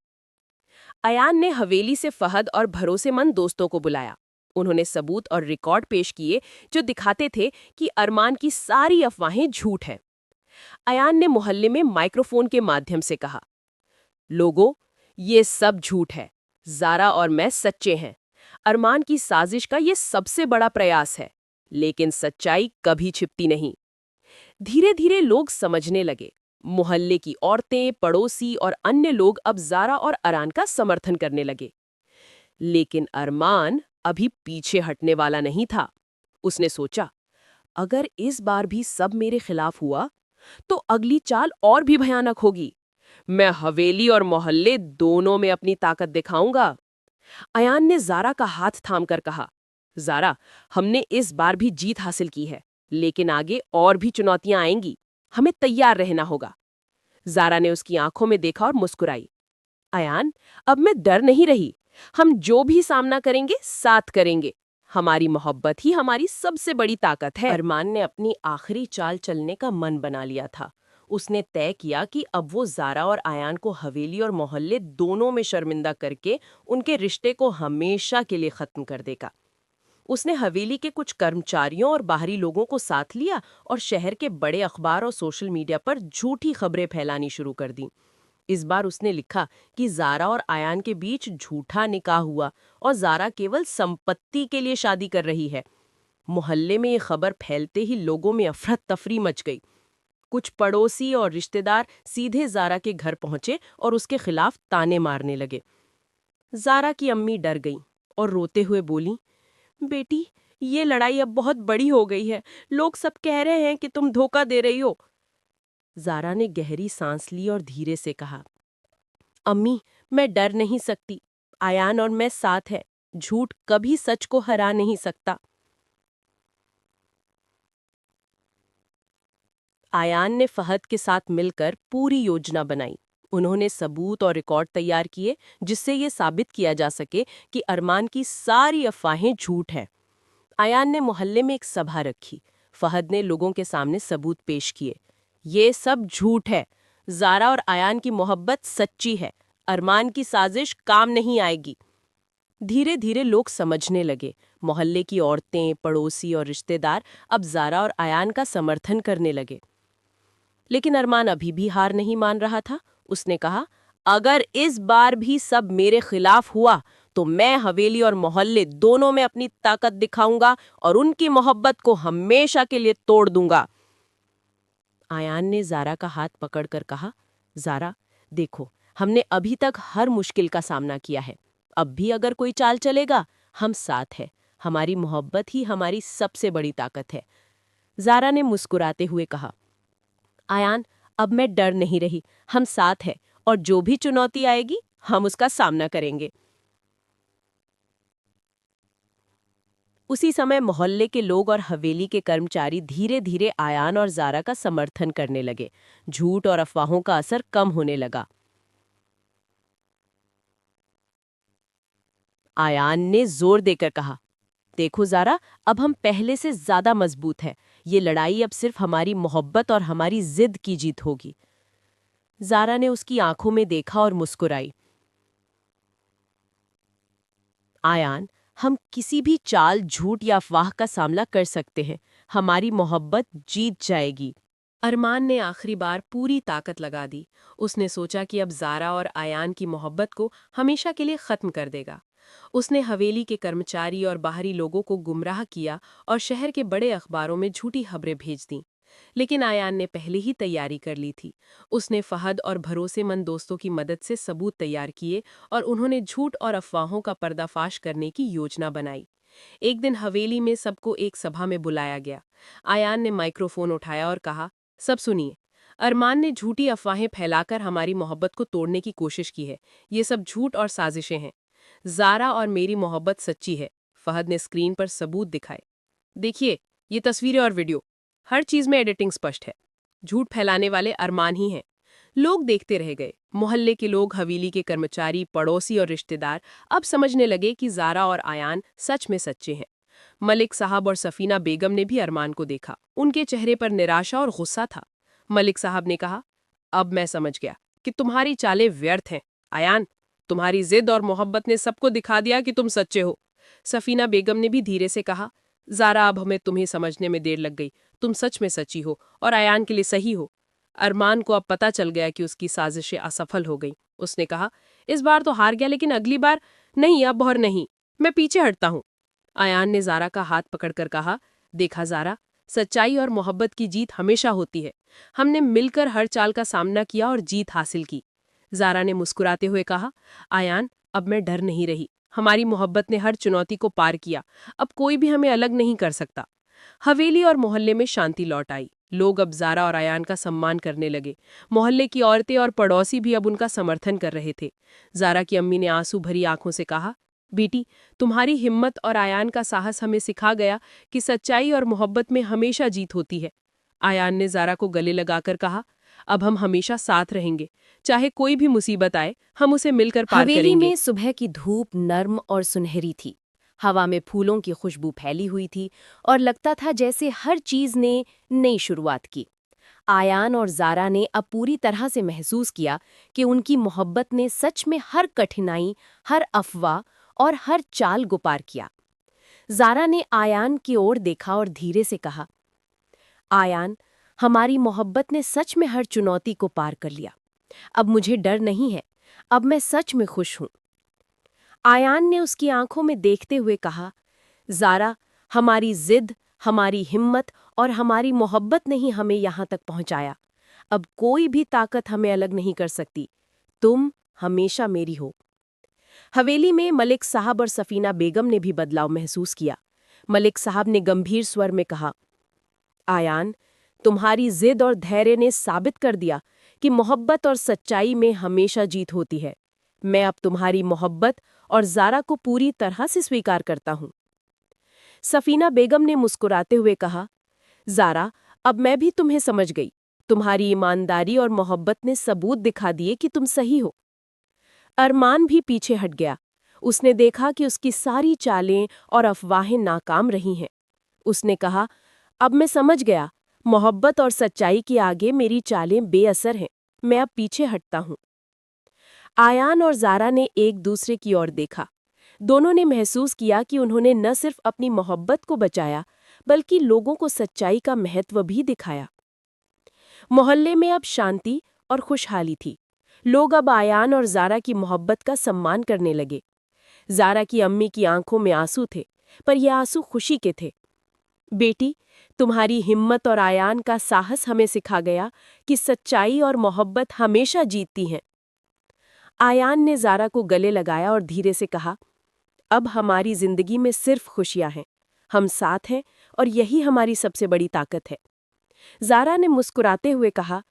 अयान ने हवेली से फहद और भरोसेमंद दोस्तों को बुलाया। उन्होंने सबूत और रिकॉर्ड पेश किए जो दिखाते थे कि अरमान की सारी अफवाहें झूठ हैं। अयान ने मोहल्ले में माइक्रोफोन के माध्यम से कहा, लोगों, ये सब झूठ है। ज़ारा और मैं सच्चे हैं। अरमान की साजिश का ये सबसे बड़ा प्रयास है। लेकिन सच्चाई कभी छिपती नहीं। धीरे धीरे लोग समझने लगे। मोहल्ले की औरतें, पड़ोसी और अन्य लोग अब ज़ारा और अयान का समर्थन करने लगे। लेकिन अरमान अभी पीछे हटने वाला नहीं था। उसने सोचा, अगर इस बार भी सब मेरे खिलाफ हुआ तो अगली चाल और भी भयानक होगी। मैं हवेली और मोहल्ले दोनों में अपनी ताकत दिखाऊंगा। अयान ने ज़ारा का हाथ थामकर कहा, ज़ारा, हमने इस बार भी जीत हासिल की है, लेकिन आगे और भी चुनौतियां आएंगी। हमें तैयार रहना होगा। ज़ारा ने उसकी आंखों में देखा और मुस्कुराई। अयान, अब मैं डर नहीं रही। हम जो भी सामना करेंगे, साथ करेंगे। हमारी मोहब्बत ही हमारी सबसे बड़ी ताकत है। अरमान ने अपनी आखिरी चाल चलने का मन बना लिया था। उसने तय किया कि अब वो ज़ारा और अयान को हवेली और मोहल्ले दोनों में शर्मिंदा करके उनके रिश्ते को हमेशा के लिए ख़त्म कर देगा। उसने हवेली के कुछ कर्मचारियों और बाहरी लोगों को साथ लिया और शहर के बड़े अखबार और सोशल मीडिया पर झूठी खबरें फैलानी शुरू कर दी। इस बार उसने लिखा कि ज़ारा और अयान के बीच झूठा निकाह हुआ और ज़ारा केवल संपत्ति के लिए शादी कर रही है। मोहल्ले में ये खबर फैलते ही लोगों में अफरा तफरी मच गई। कुछ पड़ोसी और रिश्तेदार सीधे ज़ारा के घर पहुंचे और उसके खिलाफ ताने मारने लगे। ज़ारा की अम्मी डर गईं और रोते हुए बोली, बेटी, ये लड़ाई अब बहुत बड़ी हो गई है। लोग सब कह रहे हैं कि तुम धोखा दे रही हो। ज़ारा ने गहरी सांस ली और धीरे से कहा, अम्मी, मैं डर नहीं सकती। अयान और मैं साथ हैं। झूठ कभी सच को हरा नहीं सकता। अयान ने फहद के साथ मिलकर पूरी योजना बनाई। उन्होंने सबूत और रिकॉर्ड तैयार किए जिससे ये साबित किया जा सके कि अरमान की सारी अफवाहें झूठ हैं। अयान ने मोहल्ले में एक सभा रखी। फहद ने लोगों के सामने सबूत पेश किए। ये सब झूठ है। ज़ारा और अयान की मोहब्बत सच्ची है। अरमान की साजिश काम नहीं आएगी। धीरे धीरे लोग समझने लगे। मोहल्ले की औरतें, पड़ोसी और रिश्तेदार अब ज़ारा और अयान का समर्थन करने लगे। लेकिन अरमान अभी भी हार नहीं मान रहा था। उसने कहा, अगर इस बार भी सब मेरे खिलाफ हुआ तो मैं हवेली और मोहल्ले दोनों में अपनी ताकत दिखाऊंगा और उनकी मोहब्बत को हमेशा के लिए तोड़ दूंगा। आयान ने ज़ारा का हाथ पकड़कर कहा, ज़ारा, देखो, हमने अभी तक हर मुश्किल का सामना किया है। अब भी अगर कोई चाल चलेगा, हम साथ हैं। हमारी मोहब्बत ही हमारी सबसे बड़ी ताकत है। ज़ारा ने मुस्कुराते हुए कहा, आयान, अब मैं डर नहीं रही। हम साथ हैं और जो भी चुनौती आएगी, हम उसका सामना करेंगे। उसी समय मोहल्ले के लोग और हवेली के कर्मचारी धीरे धीरे आयान और ज़ारा का समर्थन करने लगे। झूठ और अफवाहों का असर कम होने लगा। आयान ने जोर देकर कहा, देखो ज़ारा, अब हम पहले से ज़्यादा मजबूत हैं। ये लड़ाई अब सिर्फ हमारी मोहब्बत और हमारी जिद की जीत होगी। ज़ारा ने उसकी आंखों में देखा और मुस्कुराई। आयान, हम किसी भी चाल, झूठ या अफवाह का सामना कर सकते हैं। हमारी मोहब्बत जीत जाएगी। अरमान ने आखिरी बार पूरी ताकत लगा दी। उसने सोचा कि अब ज़ारा और आयान की मोहब्बत को हमेशा के लिए ख़त्म कर देगा। उसने हवेली के कर्मचारी और बाहरी लोगों को गुमराह किया और शहर के बड़े अखबारों में झूठी खबरें भेज दीं। लेकिन आयान ने पहले ही तैयारी कर ली थी। उसने फहद और भरोसेमंद दोस्तों की मदद से सबूत तैयार किए और उन्होंने झूठ और अफवाहों का पर्दाफाश करने की योजना बनाई। एक दिन हवेली में सबको एक सभा में बुलाया गया। आयान ने माइक्रोफोन उठाया और कहा, सब सुनिए, अरमान ने झूठी अफवाहें फैलाकर हमारी मोहब्बत को तोड़ने की कोशिश की है। ये सब झूठ और साजिशें हैं। ज़ारा और मेरी मोहब्बत सच्ची है। फहद ने स्क्रीन पर सबूत दिखाए। देखिए, ये तस्वीरें और वीडियो, हर चीज में एडिटिंग स्पष्ट है। झूठ फैलाने वाले अरमान ही हैं। लोग देखते रह गए। मोहल्ले के लोग, हवेली के कर्मचारी, पड़ोसी और रिश्तेदार अब समझने लगे कि ज़ारा और आयान सच में सच्चे हैं। मलिक साहब और सफीना बेगम ने भी अरमान को देखा। उनके चेहरे पर निराशा और गुस्सा था। मलिक साहब ने कहा, अब मैं समझ गया कि तुम्हारी चालें व्यर्थ हैं। आयान, तुम्हारी जिद और मोहब्बत ने सबको दिखा दिया कि तुम सच्चे हो। सफीना बेगम ने भी धीरे से कहा, ज़ारा, अब हमें तुम्हें समझने में देर लग गई। तुम सच में सच्ची हो और आयान के लिए सही हो। अरमान को अब पता चल गया कि उसकी साजिशें असफल हो गईं। उसने कहा, इस बार तो हार गया, लेकिन अगली बार नहीं, अब और नहीं, मैं पीछे हटता हूँ। आयान ने ज़ारा का हाथ पकड़कर कहा, देखा ज़ारा, सच्चाई और मोहब्बत की जीत हमेशा होती है। हमने मिलकर हर चाल का सामना किया और जीत हासिल की। ज़ारा ने मुस्कुराते हुए कहा, आयान, अब मैं डर नहीं रही। हमारी मोहब्बत ने हर चुनौती को पार किया। अब कोई भी हमें अलग नहीं कर सकता। हवेली और मोहल्ले में शांति लौट आई। लोग अब ज़ारा और आयान का सम्मान करने लगे। मोहल्ले की औरतें और पड़ोसी भी अब उनका समर्थन कर रहे थे। ज़ारा की अम्मी ने आंसू भरी आंखों से कहा, बेटी, तुम्हारी हिम्मत और आयान का साहस हमें सिखा गया कि सच्चाई और मोहब्बत में हमेशा जीत होती है। आयान ने ज़ारा को गले लगाकर कहा, अब हम हमेशा साथ रहेंगे। चाहे कोई भी मुसीबत आए, हम उसे मिलकर पार हवेली करेंगे। में सुबह की धूप नर्म और सुनहरी थी। हवा में फूलों की खुशबू फैली हुई थी और लगता था जैसे हर चीज ने नई शुरुआत की। आयान और ज़ारा ने अब पूरी तरह से महसूस किया कि उनकी मोहब्बत ने सच में हर कठिनाई, हर अफवाह और हर चाल गुपार किया। ज़ारा ने आयान की ओर देखा और धीरे से कहा, आयान, हमारी मोहब्बत ने सच में हर चुनौती को पार कर लिया। अब मुझे डर नहीं है। अब मैं सच में खुश हूं। आयान ने उसकी आंखों में देखते हुए कहा, ज़ारा, हमारी जिद, हमारी हिम्मत और हमारी मोहब्बत ने ही हमें यहाँ तक पहुँचाया। अब कोई भी ताकत हमें अलग नहीं कर सकती। तुम हमेशा मेरी हो। हवेली में मलिक साहब और सफीना बेगम ने भी बदलाव महसूस किया। मलिक साहब ने गंभीर स्वर में कहा, आयान, तुम्हारी जिद और धैर्य ने साबित कर दिया कि मोहब्बत और सच्चाई में हमेशा जीत होती है। मैं अब तुम्हारी मोहब्बत और ज़ारा को पूरी तरह से स्वीकार करता हूँ। सफीना बेगम ने मुस्कुराते हुए कहा, ज़ारा, अब मैं भी तुम्हें समझ गई। तुम्हारी ईमानदारी और मोहब्बत ने सबूत दिखा दिए कि तुम सही हो। अरमान भी पीछे हट गया। उसने देखा कि उसकी सारी चालें और अफवाहें नाकाम रही हैं। उसने कहा, अब मैं समझ गया, मोहब्बत और सच्चाई के आगे मेरी चालें बेअसर हैं। मैं अब पीछे हटता हूँ। आयान और ज़ारा ने एक दूसरे की ओर देखा। दोनों ने महसूस किया कि उन्होंने न सिर्फ अपनी मोहब्बत को बचाया, बल्कि लोगों को सच्चाई का महत्व भी दिखाया। मोहल्ले में अब शांति और खुशहाली थी। लोग अब आयान और ज़ारा की मोहब्बत का सम्मान करने लगे। ज़ारा की अम्मी की आंखों में आंसू थे, पर ये आंसू खुशी के थे। बेटी, तुम्हारी हिम्मत और आयान का साहस हमें सिखा गया कि सच्चाई और मोहब्बत हमेशा जीतती हैं। आयान ने ज़ारा को गले लगाया और धीरे से कहा, अब हमारी जिंदगी में सिर्फ खुशियां हैं। हम साथ हैं और यही हमारी सबसे बड़ी ताकत है। ज़ारा ने मुस्कुराते हुए कहा,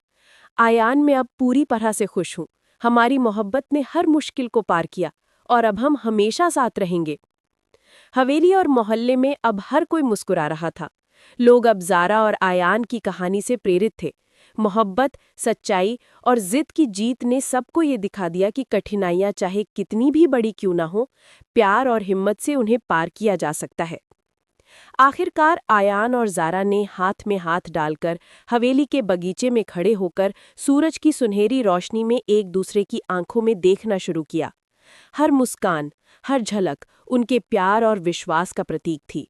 आयान मैं अब पूरी तरह से खुश हूँ। हमारी मोहब्बत ने हर मुश्किल को पार किया और अब हम हमेशा साथ रहेंगे। हवेली और मोहल्ले में अब हर कोई मुस्कुरा रहा था। लोग अब ज़ारा और आयान की कहानी से प्रेरित थे। मोहब्बत, सच्चाई और जिद की जीत ने सबको ये दिखा दिया कि कठिनाइयाँ चाहे कितनी भी बड़ी क्यों ना हो, प्यार और हिम्मत से उन्हें पार किया जा सकता है। आखिरकार आयान और ज़ारा ने हाथ में हाथ डालकर हवेली के बगीचे में खड़े होकर सूरज की सुनहरी रोशनी में एक दूसरे की आंखों में देखना शुरू किया। हर मुस्कान, हर झलक उनके प्यार और विश्वास का प्रतीक थी।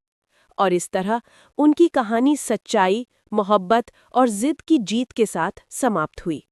और इस तरह उनकी कहानी सच्चाई, मोहब्बत और जिद की जीत के साथ समाप्त हुई।